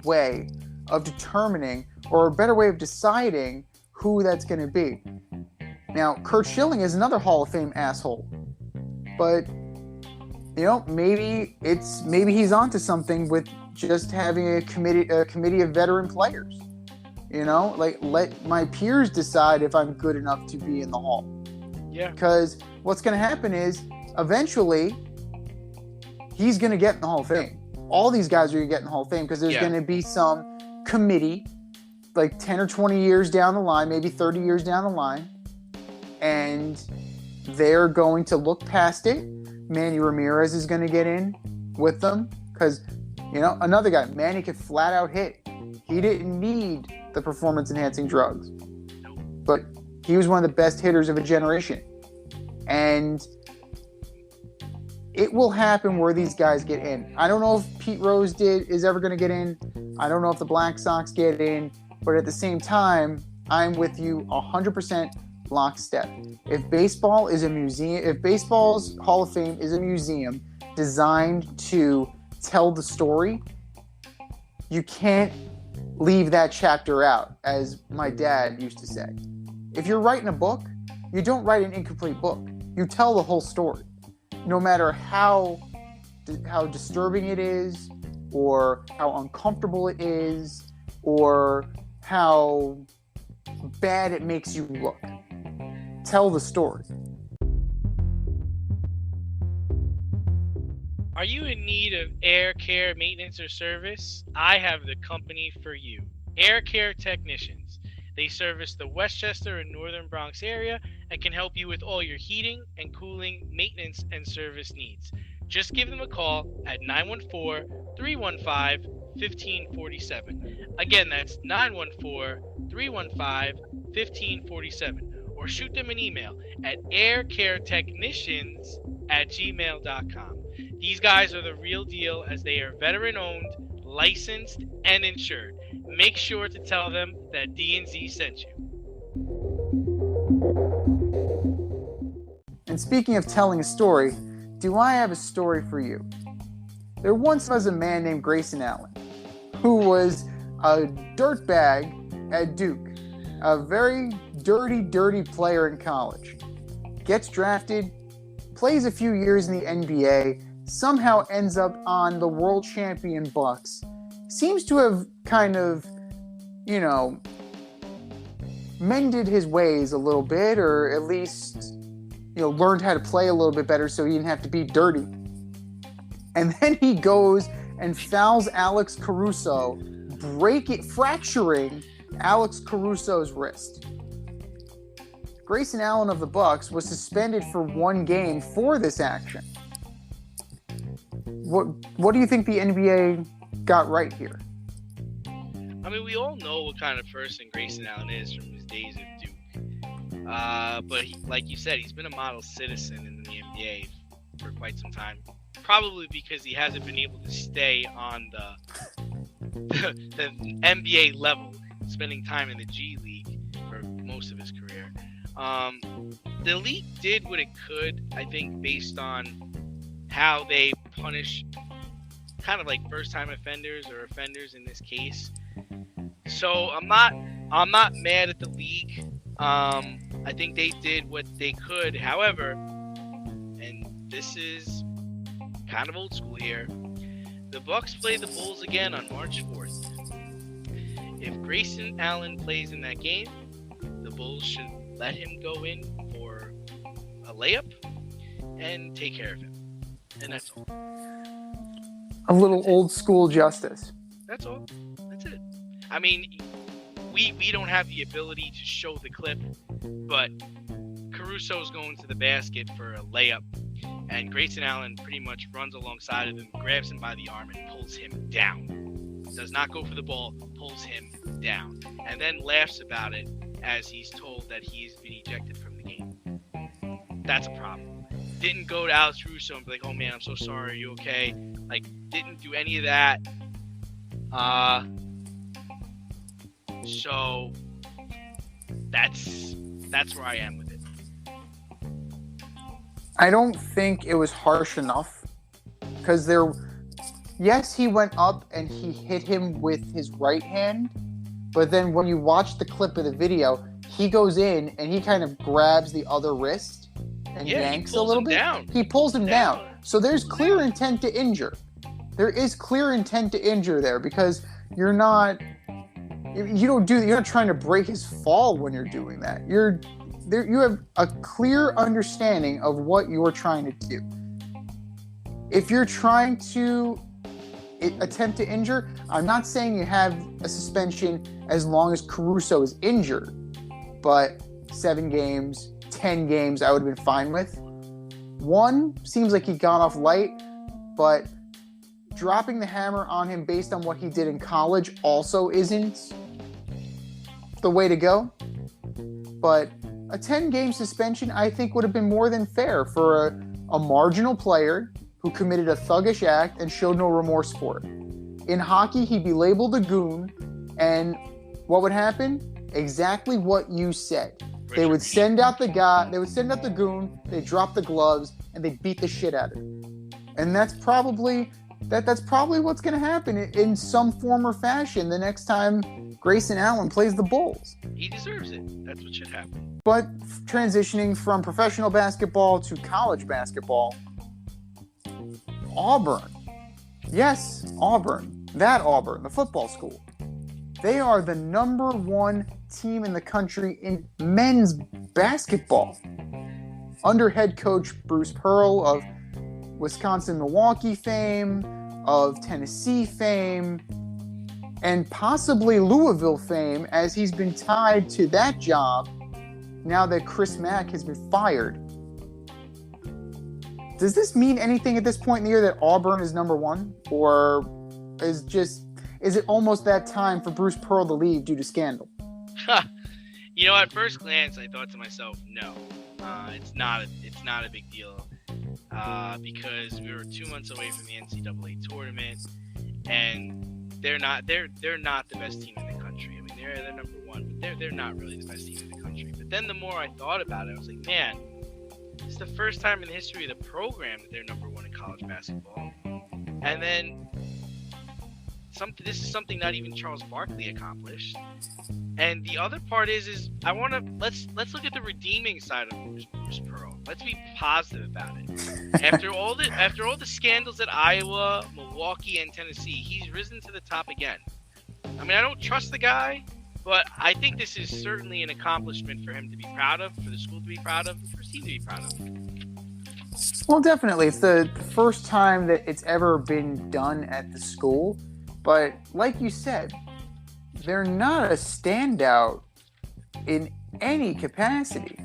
way of determining, or a better way of deciding who that's going to be. Now, Curt Schilling is another Hall of Fame asshole, but you know, maybe he's onto something with just having a committee of veteran players. You know, like, let my peers decide if I'm good enough to be in the Hall. Yeah. Because what's going to happen is eventually he's going to get in the Hall of Fame. All these guys are going to get in the Hall of Fame because there's going to be some committee like 10 or 20 years down the line, maybe 30 years down the line, and they're going to look past it. Manny Ramirez is going to get in with them because, you know, another guy, Manny could flat out hit. He didn't need the performance-enhancing drugs, but he was one of the best hitters of a generation. And it will happen where these guys get in. I don't know if Pete Rose is ever going to get in. I don't know if the Black Sox get in. But at the same time, I'm with you 100% lockstep. If baseball is a museum, if baseball's Hall of Fame is a museum designed to tell the story, you can't leave that chapter out, as my dad used to say. If you're writing a book, you don't write an incomplete book. You tell the whole story. No matter how disturbing it is, or how uncomfortable it is, or how bad it makes you look. Tell the story. Are you in need of air care maintenance or service? I have the company for you. Air Care Technicians. They service the Westchester and Northern Bronx area and can help you with all your heating and cooling, maintenance, and service needs. Just give them a call at 914-315-1547. Again, that's 914-315-1547. Or shoot them an email at aircaretechnicians@gmail.com. These guys are the real deal, as they are veteran-owned, licensed, and insured. Make sure to tell them that D&Z sent you. And speaking of telling a story, do I have a story for you? There once was a man named Grayson Allen, who was a dirtbag at Duke, a very dirty player in college. Gets drafted, plays a few years in the NBA, somehow ends up on the world champion Bucks. Seems to have kind of, you know, mended his ways a little bit, or at least, you know, learned how to play a little bit better so he didn't have to be dirty. And then he goes and fouls Alex Caruso, fracturing Alex Caruso's wrist. Grayson Allen of the Bucks was suspended for 1 game for this action. What do you think the NBA got right here? I mean, we all know what kind of person Grayson Allen is from his days at Duke. But like you said, he's been a model citizen in the NBA for quite some time. Probably because he hasn't been able to stay on the NBA level, spending time in the G League for most of his career. The league did what it could, I think, based on how they punish kind of like first-time offenders, or offenders in this case. So I'm not mad at the league. I think they did what they could. However, and this is kind of old school here, The Bucks play the Bulls again on March 4th. If Grayson Allen plays in that game, the Bulls should let him go in for a layup and take care of him. And that's all. A little old school justice. That's all. That's it. I mean, we don't have the ability to show the clip, but Caruso's going to the basket for a layup, and Grayson Allen pretty much runs alongside of him, grabs him by the arm, and pulls him down. Does not go for the ball, pulls him down, and then laughs about it as he's told that he's been ejected from the game. That's a problem. Didn't go to Alex Caruso and be like, oh man, I'm so sorry, are you okay? Like, didn't do any of that. So that's where I am with it. I don't think it was harsh enough because yes, he went up and he hit him with his right hand, but then when you watch the clip of the video, he goes in and he kind of grabs the other wrist and yanks a little bit. Down. He pulls him down. So there's clear intent to injure. There is clear intent to injure there because you're not trying to break his fall when you're doing that. You have a clear understanding of what you're trying to do. If you're trying to attempt to injure, I'm not saying you have a suspension as long as Caruso is injured, but 7 games, 10 games, I would have been fine with. 1 seems like he got off light, but dropping the hammer on him based on what he did in college also isn't the way to go. But a 10-game suspension, I think, would have been more than fair for a marginal player who committed a thuggish act and showed no remorse for it. In hockey, he'd be labeled a goon, and what would happen? Exactly what you said. They would send out the goon, they'd drop the gloves, and they'd beat the shit out of him. And that's probably what's going to happen in some form or fashion the next time Grayson Allen plays the Bulls. He deserves it. That's what should happen. But transitioning from professional basketball to college basketball, Auburn. Yes, Auburn. That Auburn, the football school. They are the number 1 team in the country in men's basketball. Under head coach Bruce Pearl of Wisconsin-Milwaukee fame, of Tennessee fame, and possibly Louisville fame, as he's been tied to that job now that Chris Mack has been fired. Does this mean anything at this point in the year that Auburn is number 1? Or is it almost that time for Bruce Pearl to leave due to scandal? At first glance, I thought to myself, no, it's not a big deal. Because we were 2 months away from the NCAA tournament, and they're not the best team in the country. I mean, they're number 1, but they're not really the best team in the country. But then the more I thought about it, I was like, man, it's the first time in the history of the program that they're number 1 in college basketball. And then this is something not even Charles Barkley accomplished. And the other part is let's look at the redeeming side of Bruce Pearl. Let's be positive about it. After all the scandals at Iowa, Milwaukee, and Tennessee, he's risen to the top again. I mean, I don't trust the guy, but I think this is certainly an accomplishment for him to be proud of, for the school to be proud of, for his team to be proud of. Well, definitely. It's the first time that it's ever been done at the school. But like you said, they're not a standout in any capacity.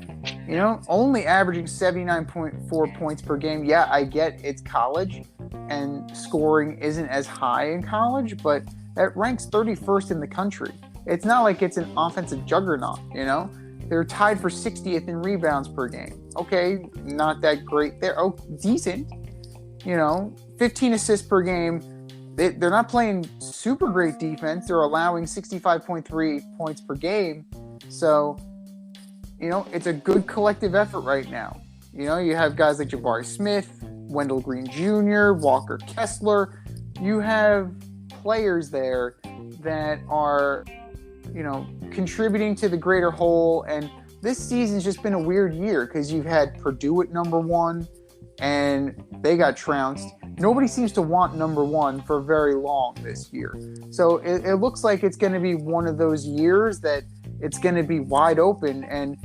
Only averaging 79.4 points per game. Yeah, I get it's college and scoring isn't as high in college, but that ranks 31st in the country. It's not like it's an offensive juggernaut, They're tied for 60th in rebounds per game. Okay, not that great there. Oh, decent. 15 assists per game. They're not playing super great defense. They're allowing 65.3 points per game. So, it's a good collective effort right now. You have guys like Jabari Smith, Wendell Green Jr., Walker Kessler. You have players there that are, contributing to the greater whole. And this season's just been a weird year because you've had Purdue at number 1 and they got trounced. nobody seems to want number one for very long this year. So it looks like it's going to be one of those years that it's going to be wide open. And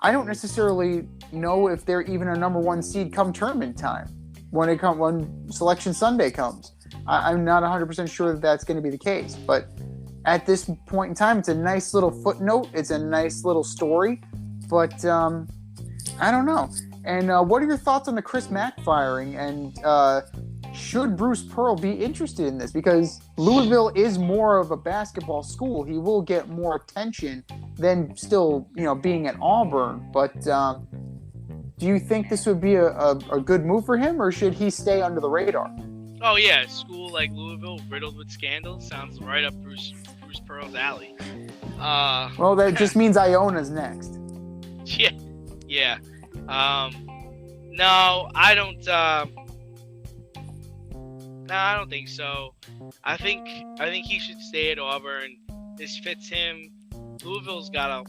I don't necessarily know if they're even a number one seed come tournament time when Selection Sunday comes. I'm not 100% sure that that's going to be the case. But at this point in time, it's a nice little footnote. It's a nice little story. But I don't know. And what are your thoughts on the Chris Mack firing? And should Bruce Pearl be interested in this? Because Louisville is more of a basketball school. He will get more attention than still, being at Auburn. But do you think this would be a good move for him, or should he stay under the radar? Oh yeah, a school like Louisville, riddled with scandals, sounds right up Bruce Pearl's alley. Well, that just means Iona's next. Yeah. No, I don't. No, I don't think so. I think he should stay at Auburn. This fits him. Louisville's got a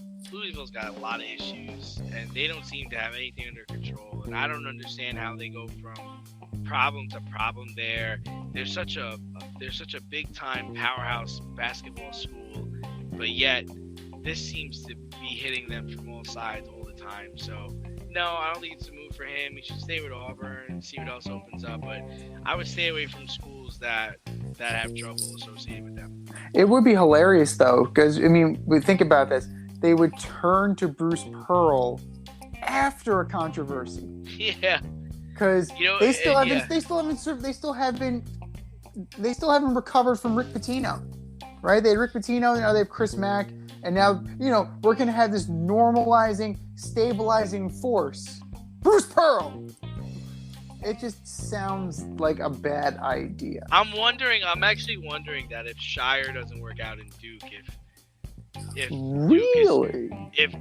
lot of issues, and they don't seem to have anything under control. And I don't understand how they go from problem to problem there. They're such a big time powerhouse basketball school, but yet this seems to be hitting them from all sides all the time. So no, I don't think it's a move for him. He should stay with Auburn and see what else opens up. But I would stay away from schools that have trouble associated with them. It would be hilarious though, because we think about this. They would turn to Bruce Pearl after a controversy. Yeah. Because they still haven't recovered from Rick Pitino, right? They had Rick Pitino, now they have Chris Mack, and now we're gonna have this normalizing, stabilizing force, Bruce Pearl. It just sounds like a bad idea. I'm actually wondering that if Shire doesn't work out in Duke, if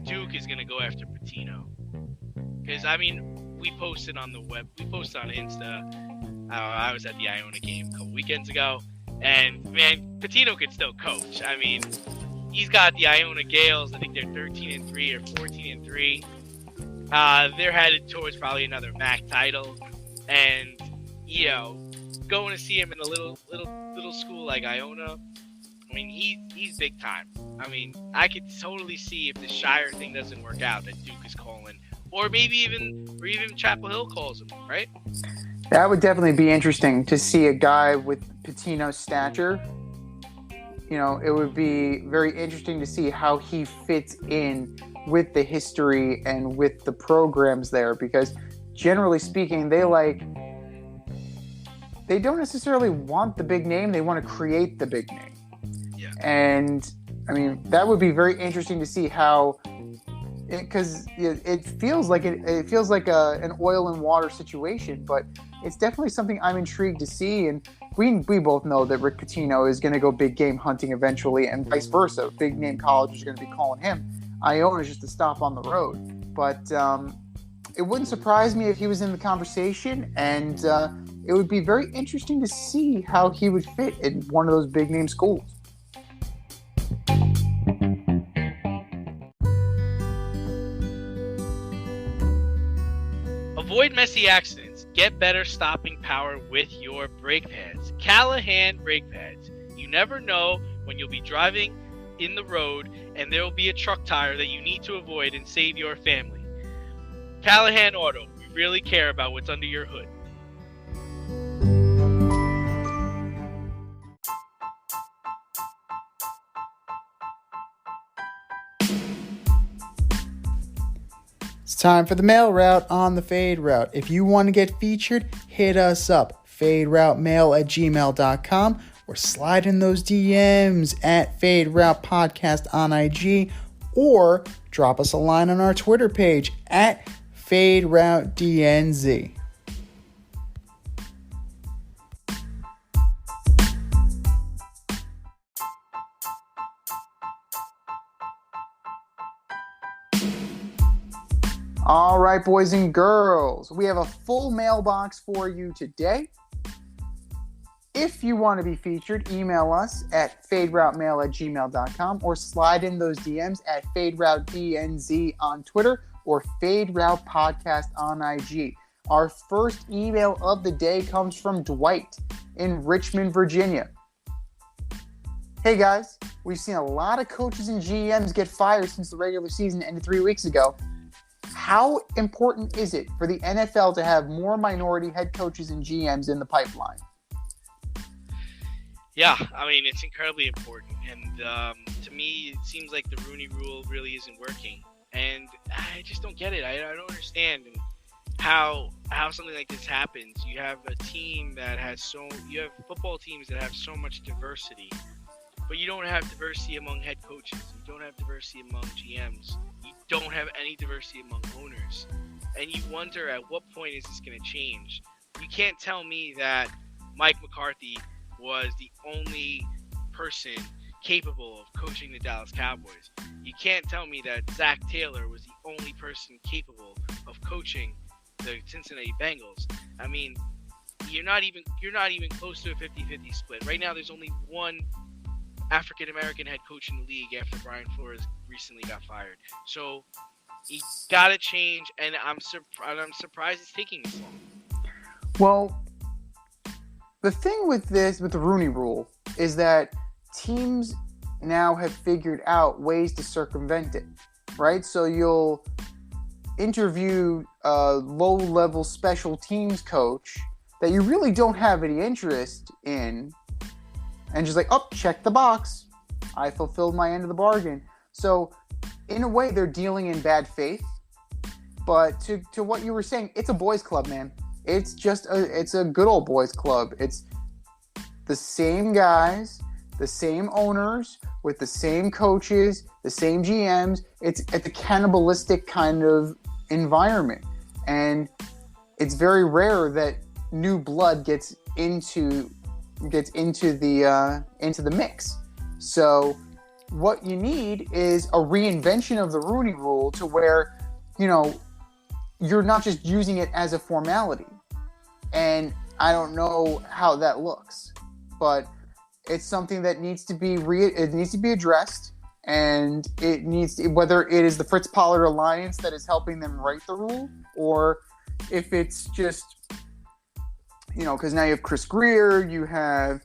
Duke is gonna go after Pitino, because we posted on the web, we posted on Insta. I was at the Iona game a couple weekends ago, and man, Pitino could still coach. He's got the Iona Gales. I think they're 13-3 or 14-3. They're headed towards probably another MAC title, and going to see him in a little school like Iona. He's big time. I could totally see if the Shire thing doesn't work out that Duke is calling. Or maybe even Chapel Hill calls him, right? That would definitely be interesting to see a guy with Pitino's stature. It would be very interesting to see how he fits in with the history and with the programs there, because generally speaking, they don't necessarily want the big name. They want to create the big name. Yeah. And that would be very interesting to see how. Because it feels like an oil and water situation, but it's definitely something I'm intrigued to see. And we both know that Rick Pitino is going to go big game hunting eventually, and vice versa. Big name colleges are going to be calling him. Iona is just a stop on the road. But it wouldn't surprise me if he was in the conversation, and it would be very interesting to see how he would fit in one of those big name schools. Avoid messy accidents. Get better stopping power with your brake pads. Callahan brake pads. You never know when you'll be driving in the road and there will be a truck tire that you need to avoid and save your family. Callahan Auto. We really care about what's under your hood. It's time for the mail route on the Fade Route. If you want to get featured, hit us up, faderoutemail@gmail.com, or slide in those DMs at Fade Route Podcast on IG, or drop us a line on our Twitter page at Fade Route DNZ. All right, boys and girls, we have a full mailbox for you today. If you want to be featured, email us at faderoutemail@gmail.com or slide in those DMs at FadeRouteDNZ on Twitter or Fade Route Podcast on IG. Our first email of the day comes from Dwight in Richmond, Virginia. Hey guys, we've seen a lot of coaches and GMs get fired since the regular season ended 3 weeks ago. How important is it for the NFL to have more minority head coaches and GMs in the pipeline? Yeah, I mean, it's incredibly important. And to me, it seems like the Rooney Rule really isn't working. And I just don't get it. I don't understand how something like this happens. You have a team that has you have football teams that have so much diversity, but you don't have diversity among head coaches. You don't have diversity among GMs. You don't have any diversity among owners. And you wonder, at what point is this going to change? You can't tell me that Mike McCarthy was the only person capable of coaching the Dallas Cowboys. You can't tell me that Zach Taylor was the only person capable of coaching the Cincinnati Bengals. I mean, you're not even close to a 50-50 split. Right now, there's only one African American head coach in the league after Brian Flores recently got fired. So you gotta change, and I'm surprised it's taking this long. Well, the thing with the Rooney Rule is that teams now have figured out ways to circumvent it, right? So you'll interview a low-level special teams coach that you really don't have any interest in, and just like, oh, check the box. I fulfilled my end of the bargain. So in a way, they're dealing in bad faith. But to what you were saying, it's a boys' club, man. It's a good old boys' club. It's the same guys, the same owners, with the same coaches, the same GMs. It's a cannibalistic kind of environment. And it's very rare that new blood gets into the mix. So what you need is a reinvention of the Rooney Rule to where, you're not just using it as a formality. And I don't know how that looks, but it's something that needs to be addressed, and it needs to, whether it is the Fritz Pollard Alliance that is helping them write the rule, or if it's just, because now you have Chris Greer, you have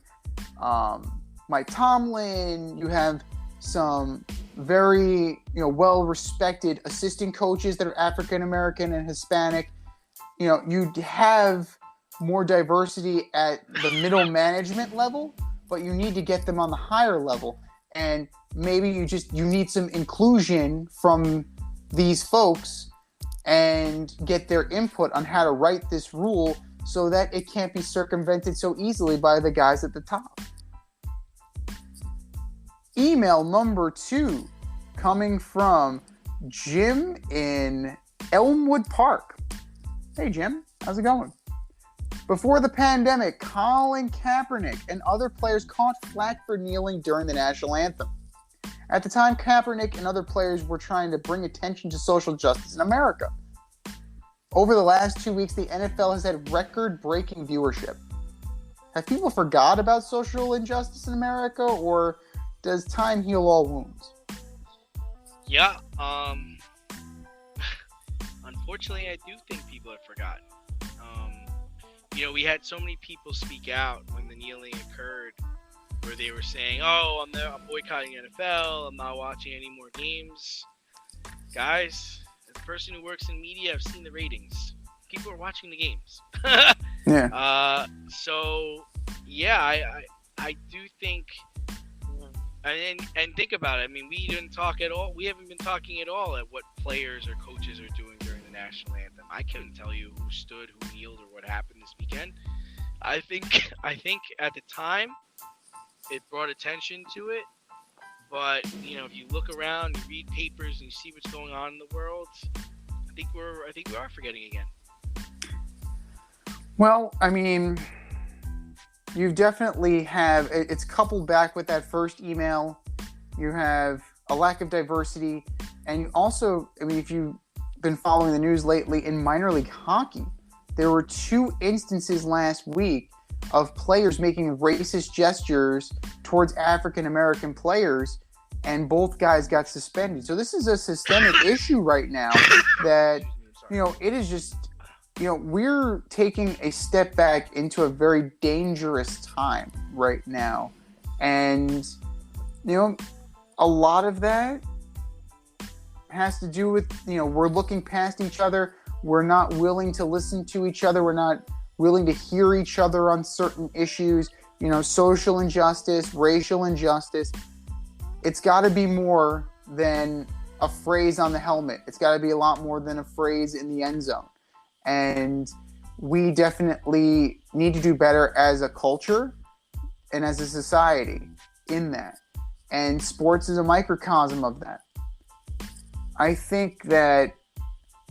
Mike Tomlin, you have some very well-respected assistant coaches that are African American and Hispanic. You have more diversity at the middle management level, but you need to get them on the higher level. And maybe you need some inclusion from these folks and get their input on how to write this rule so that it can't be circumvented so easily by the guys at the top. Email number 2 coming from Jim in Elmwood Park. Hey, Jim. How's it going? Before the pandemic, Colin Kaepernick and other players caught flack for kneeling during the national anthem. At the time, Kaepernick and other players were trying to bring attention to social justice in America. Over the last 2 weeks, the NFL has had record-breaking viewership. Have people forgot about social injustice in America, or does time heal all wounds? Yeah, unfortunately, I do think people have forgotten. We had so many people speak out when the kneeling occurred, where they were saying, "Oh, I'm boycotting NFL. I'm not watching any more games." Guys, as a person who works in media, I've seen the ratings. People are watching the games. Yeah. So yeah, I do think, and think about it. I mean, we didn't talk at all. We haven't been talking at all at what players or coaches are doing during the national anthem. I couldn't tell you who stood, who kneeled, or what happened this weekend. I think at the time it brought attention to it, but if you look around, you read papers, and you see what's going on in the world, I think we are forgetting again. Well, I mean, you definitely have, it's coupled back with that first email. You have a lack of diversity, and you also, if you've been following the news lately, in minor league hockey, there were 2 instances last week of players making racist gestures towards African American players, and both guys got suspended. So this is a systemic issue right now that, it is just we're taking a step back into a very dangerous time right now. And, a lot of that has to do with, we're looking past each other. We're not willing to listen to each other. We're not willing to hear each other on certain issues, social injustice, racial injustice. It's got to be more than a phrase on the helmet. It's got to be a lot more than a phrase in the end zone. And we definitely need to do better as a culture and as a society in that. And sports is a microcosm of that. I think that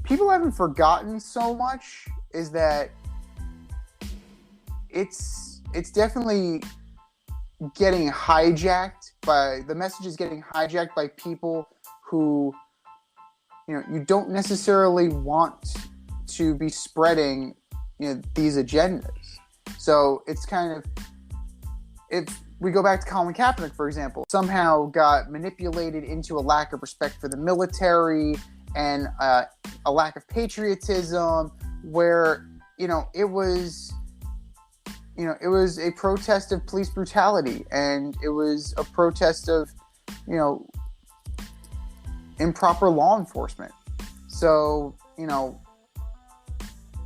people haven't forgotten so much is that it's definitely getting hijacked by the messages getting hijacked by people who you don't necessarily want to be spreading these agendas. So it's kind of, if we go back to Colin Kaepernick, for example, somehow got manipulated into a lack of respect for the military and a lack of patriotism, where it was a protest of police brutality, and it was a protest of improper law enforcement. So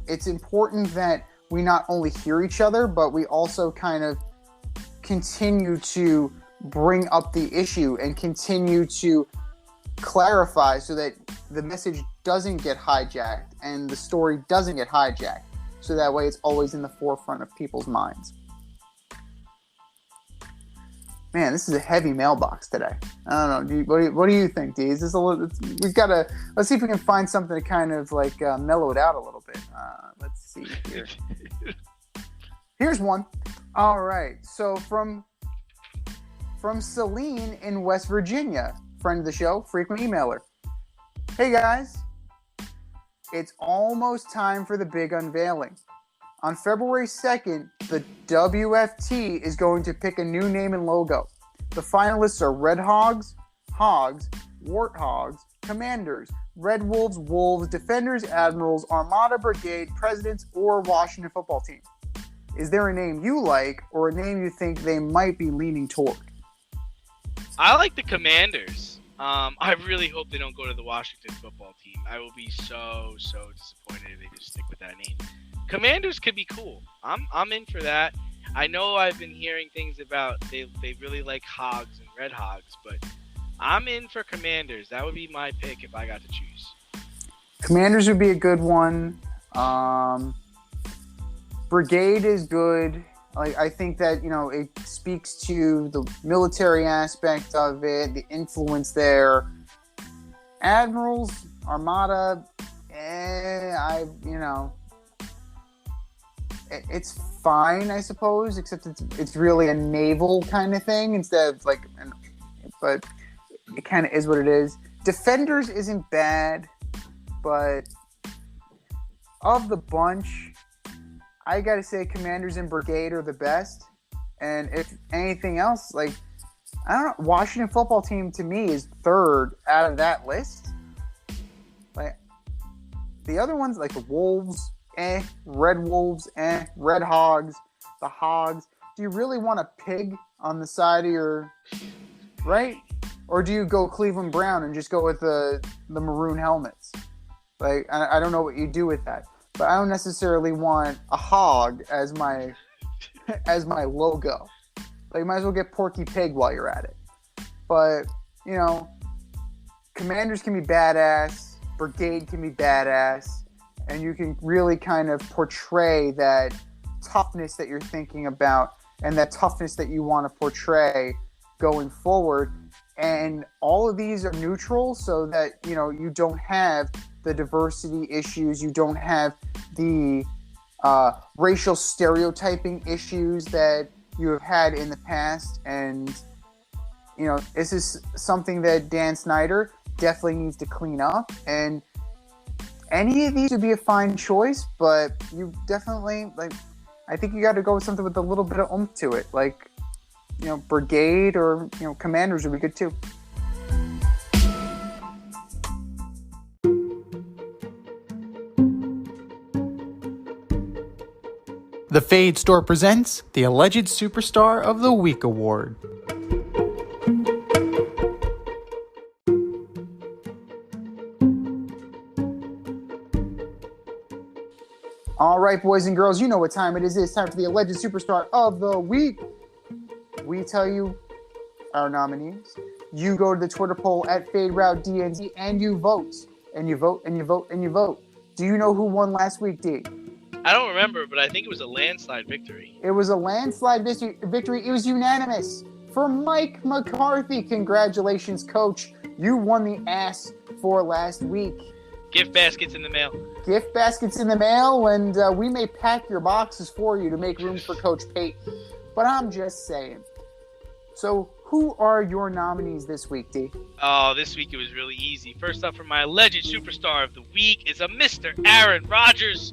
it's important that we not only hear each other, but we also kind of continue to bring up the issue and continue to clarify so that the message doesn't get hijacked and the story doesn't get hijacked. So that way it's always in the forefront of people's minds. Man, this is a heavy mailbox today. I don't know. What do you think, D? Is this let's see if we can find something to kind of like mellow it out a little bit. Let's see here. Here's one. All right. So from Celine in West Virginia, friend of the show, frequent emailer. Hey guys, it's almost time for the big unveiling. On February 2nd, the WFT is going to pick a new name and logo. The finalists are Red Hogs, Hogs, Warthogs, Commanders, Red Wolves, Wolves, Defenders, Admirals, Armada, Brigade, Presidents, or Washington Football Team. Is there a name you like or a name you think they might be leaning toward? I like the Commanders. I really hope they don't go to the Washington Football Team. I will be so disappointed if they just stick with that name. Commanders could be cool. I'm in for that. I know I've been hearing things about they really like Hogs and Red Hogs, but I'm in for Commanders. That would be my pick if I got to choose. Commanders would be a good one. Brigade is good. I think that it speaks to the military aspect of it, the influence there. Admirals, Armada, it's fine, I suppose, except it's really a naval kind of thing instead of but it kind of is what it is. Defenders isn't bad, but of the bunch, I gotta say Commanders and Brigade are the best. And if anything else, I don't know, Washington Football Team to me is third out of that list. The other ones, like the Wolves, Red Wolves, Red Hogs, the Hogs. Do you really want a pig on the side of your right? Or do you go Cleveland Brown and just go with the maroon helmets? I don't know what you do with that. But I don't necessarily want a hog as my logo. You might as well get Porky Pig while you're at it. But, Commanders can be badass, Brigade can be badass, and you can really kind of portray that toughness that you're thinking about and that toughness that you want to portray going forward. And all of these are neutral so that, you don't have the diversity issues, you don't have the racial stereotyping issues that you have had in the past. And, this is something that Dan Snyder definitely needs to clean up. And any of these would be a fine choice, but you definitely, I think you got to go with something with a little bit of oomph to it. Brigade or, Commanders would be good too. The Fade Store presents the Alleged Superstar of the Week Award. All right, boys and girls, you know what time it is. It's time for the Alleged Superstar of the Week. We tell you our nominees. You go to the Twitter poll at FadeRouteDNZ and you vote. And you vote, and you vote, and you vote. Do you know who won last week, D? I don't remember, but I think it was a landslide victory. It was a landslide victory. It was unanimous for Mike McCarthy. Congratulations, Coach. You won the ass for last week. Gift baskets in the mail. Gift baskets in the mail, and we may pack your boxes for you to make room for Coach Pate. But I'm just saying. So, who are your nominees this week, D? Oh, this week it was really easy. First up for my alleged superstar of the week is a Mr. Aaron Rodgers.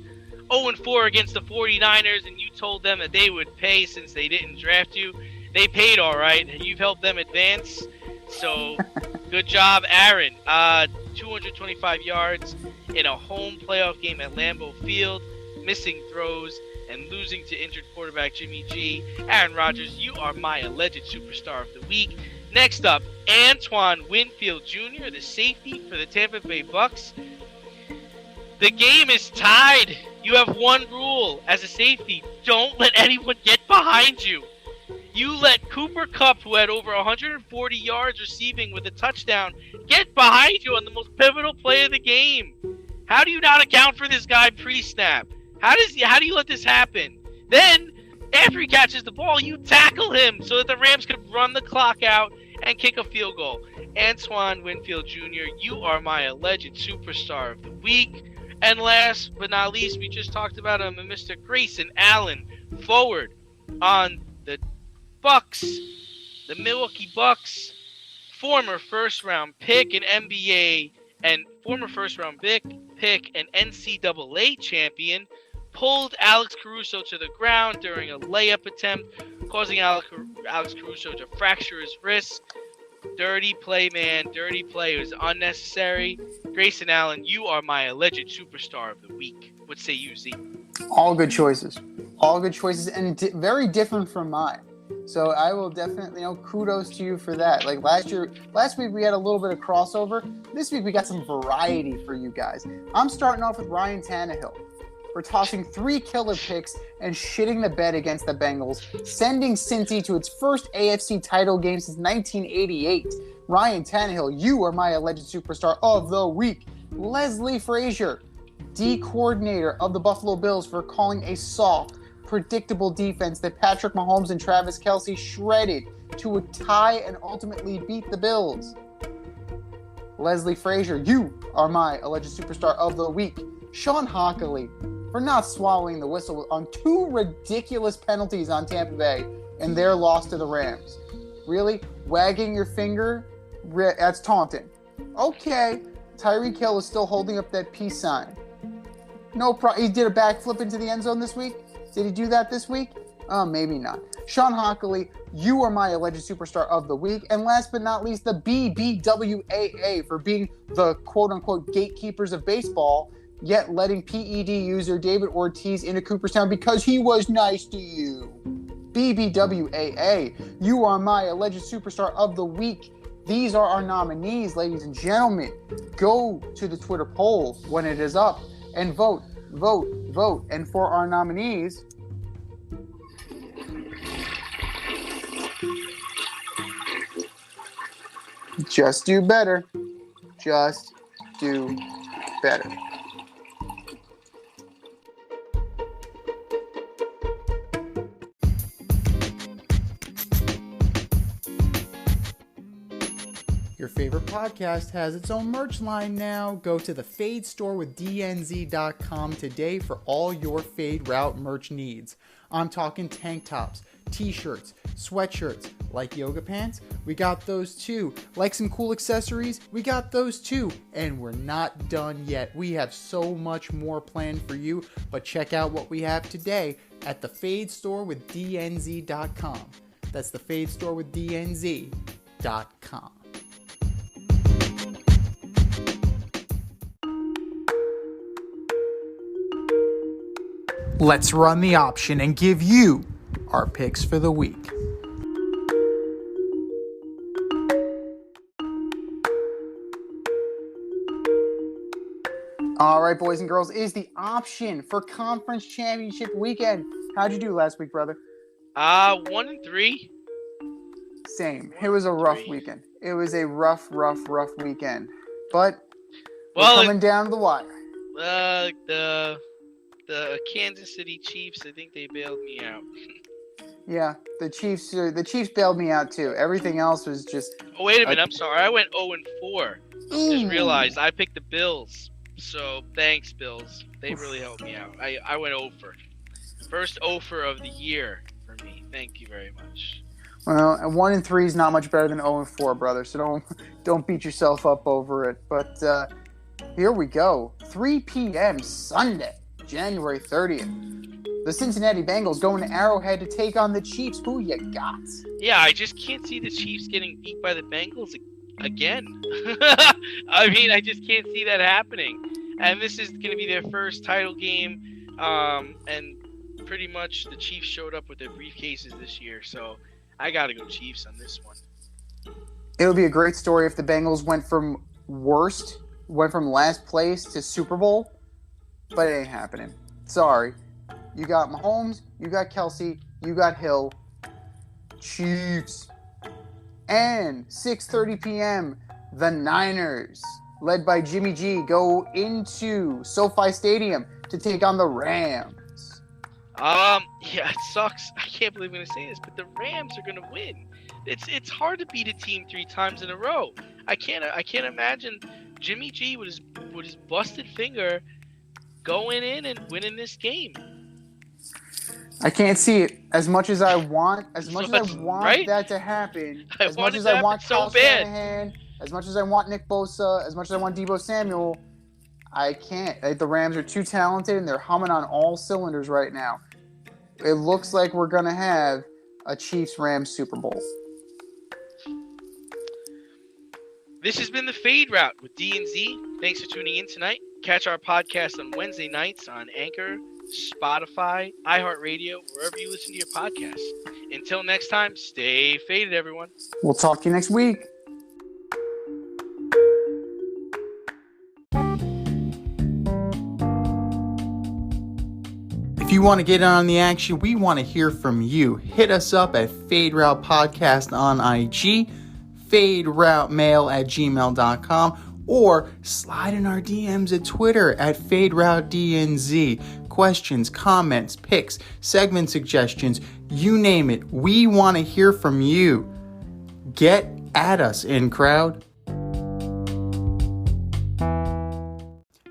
0-4 against the 49ers, and you told them that they would pay since they didn't draft you. They paid all right. You've helped them advance. So, good job, Aaron. 225 yards in a home playoff game at Lambeau Field, missing throws, and losing to injured quarterback Jimmy G. Aaron Rodgers, you are my alleged superstar of the week. Next up, Antoine Winfield Jr., the safety for the Tampa Bay Bucks. The game is tied. You have one rule as a safety. Don't let anyone get behind you. You let Cooper Kupp, who had over 140 yards receiving with a touchdown, get behind you on the most pivotal play of the game. How do you not account for this guy pre-snap? How do you let this happen? Then, after he catches the ball, you tackle him so that the Rams can run the clock out and kick a field goal. Antoine Winfield Jr., you are my alleged superstar of the week. And last but not least, we just talked about him, Mr. Grayson Allen, forward on the Bucks, the Milwaukee Bucks, former first-round pick in NBA and former first-round pick and NCAA champion, pulled Alex Caruso to the ground during a layup attempt, causing Alex Caruso to fracture his wrist. Dirty play, man. Dirty play. It was unnecessary. Grayson Allen, you are my alleged superstar of the week. What say you, Z? All good choices. All good choices, and very different from mine. So I will definitely, kudos to you for that. Like last week we had a little bit of crossover. This week we got some variety for you guys. I'm starting off with Ryan Tannehill for tossing 3 killer picks and shitting the bed against the Bengals, sending Cincy to its first AFC title game since 1988. Ryan Tannehill, you are my alleged superstar of the week. Leslie Frazier, D coordinator of the Buffalo Bills, for calling a soft, predictable defense that Patrick Mahomes and Travis Kelce shredded to a tie and ultimately beat the Bills. Leslie Frazier, you are my alleged superstar of the week. Sean Hockley, for not swallowing the whistle on 2 ridiculous penalties on Tampa Bay and their loss to the Rams. Really? Wagging your finger? That's taunting. Okay, Tyreek Hill is still holding up that peace sign. No problem. He did a backflip into the end zone this week? Did he do that this week? Maybe not. Sean Hockley, you are my alleged superstar of the week. And last but not least, the BBWAA for being the quote-unquote gatekeepers of baseball, yet letting PED user David Ortiz into Cooperstown because he was nice to you. BBWAA, you are my alleged superstar of the week. These are our nominees, ladies and gentlemen. Go to the Twitter poll when it is up and vote. And for our nominees, just do better. Just do better. Your favorite podcast has its own merch line now. Go to the Fade Store with DNZ.com today for all your Fade Route merch needs. I'm talking tank tops, t-shirts, sweatshirts, like yoga pants, we got those too. Like some cool accessories, we got those too. And we're not done yet. We have so much more planned for you, but check out what we have today at the Fade Store with DNZ.com. That's the Fade Store with DNZ.com. Let's run the option and give you our picks for the week. All right, boys and girls, is the option for conference championship weekend. How'd you do last week, brother? 1-3. Same. It was a rough weekend. It was a rough weekend. But we're Well, coming down to the wire. The Kansas City Chiefs, I think they bailed me out. Yeah, the Chiefs bailed me out too. Everything else was just... Oh, wait a minute. I'm sorry. I went 0-4. Just Ooh. realized I picked the Bills. So, thanks, Bills. They really helped me out. I went 0-4. First 0-4 of the year for me. Thank you very much. Well, 1-3 is not much better than 0-4, brother. So don't beat yourself up over it. But here we go. 3 p.m. Sunday, January 30th. The Cincinnati Bengals going to Arrowhead to take on the Chiefs. Who you got? Yeah, I just can't see the Chiefs getting beat by the Bengals again. I mean, I just can't see that happening. And this is going to be their first title game. And pretty much the Chiefs showed up with their briefcases this year. So I got to go Chiefs on this one. It would be a great story if the Bengals went from last place to Super Bowl. But it ain't happening. Sorry. You got Mahomes, you got Kelsey, you got Hill. Chiefs. And 6:30 p.m., the Niners, led by Jimmy G, go into SoFi Stadium to take on the Rams. Yeah, it sucks. I can't believe I'm going to say this, but the Rams are going to win. It's hard to beat a team 3 times in a row. I can't imagine Jimmy G with his busted finger going in and winning this game. I can't see it as much as I want. Right? That to happen. I As want much it as to I happen want so Kyle bad. Shanahan, as much as I want Nick Bosa, as much as I want Deebo Samuel, I can't. The Rams are too talented and they're humming on all cylinders right now. It looks like we're gonna have a Chiefs-Rams Super Bowl. This has been the Fade Route with D&Z. Thanks for tuning in tonight. Catch our podcast on Wednesday nights on Anchor, Spotify, iHeartRadio, wherever you listen to your podcasts. Until next time, stay faded, everyone. We'll talk to you next week. If you want to get in on the action, we want to hear from you. Hit us up at Fade Route Podcast on IG, faderoutemail@gmail.com, or slide in our DMs at Twitter at FadeRouteDNZ. Questions, comments, picks, segment suggestions, you name it. We want to hear from you. Get at us, in crowd.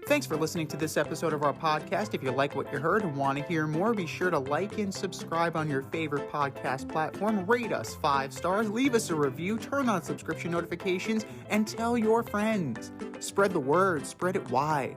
Thanks for listening to this episode of our podcast. If you like what you heard and want to hear more, be sure to like and subscribe on your favorite podcast platform. Rate us 5 stars, leave us a review, turn on subscription notifications, and tell your friends. Spread the word, spread it wide.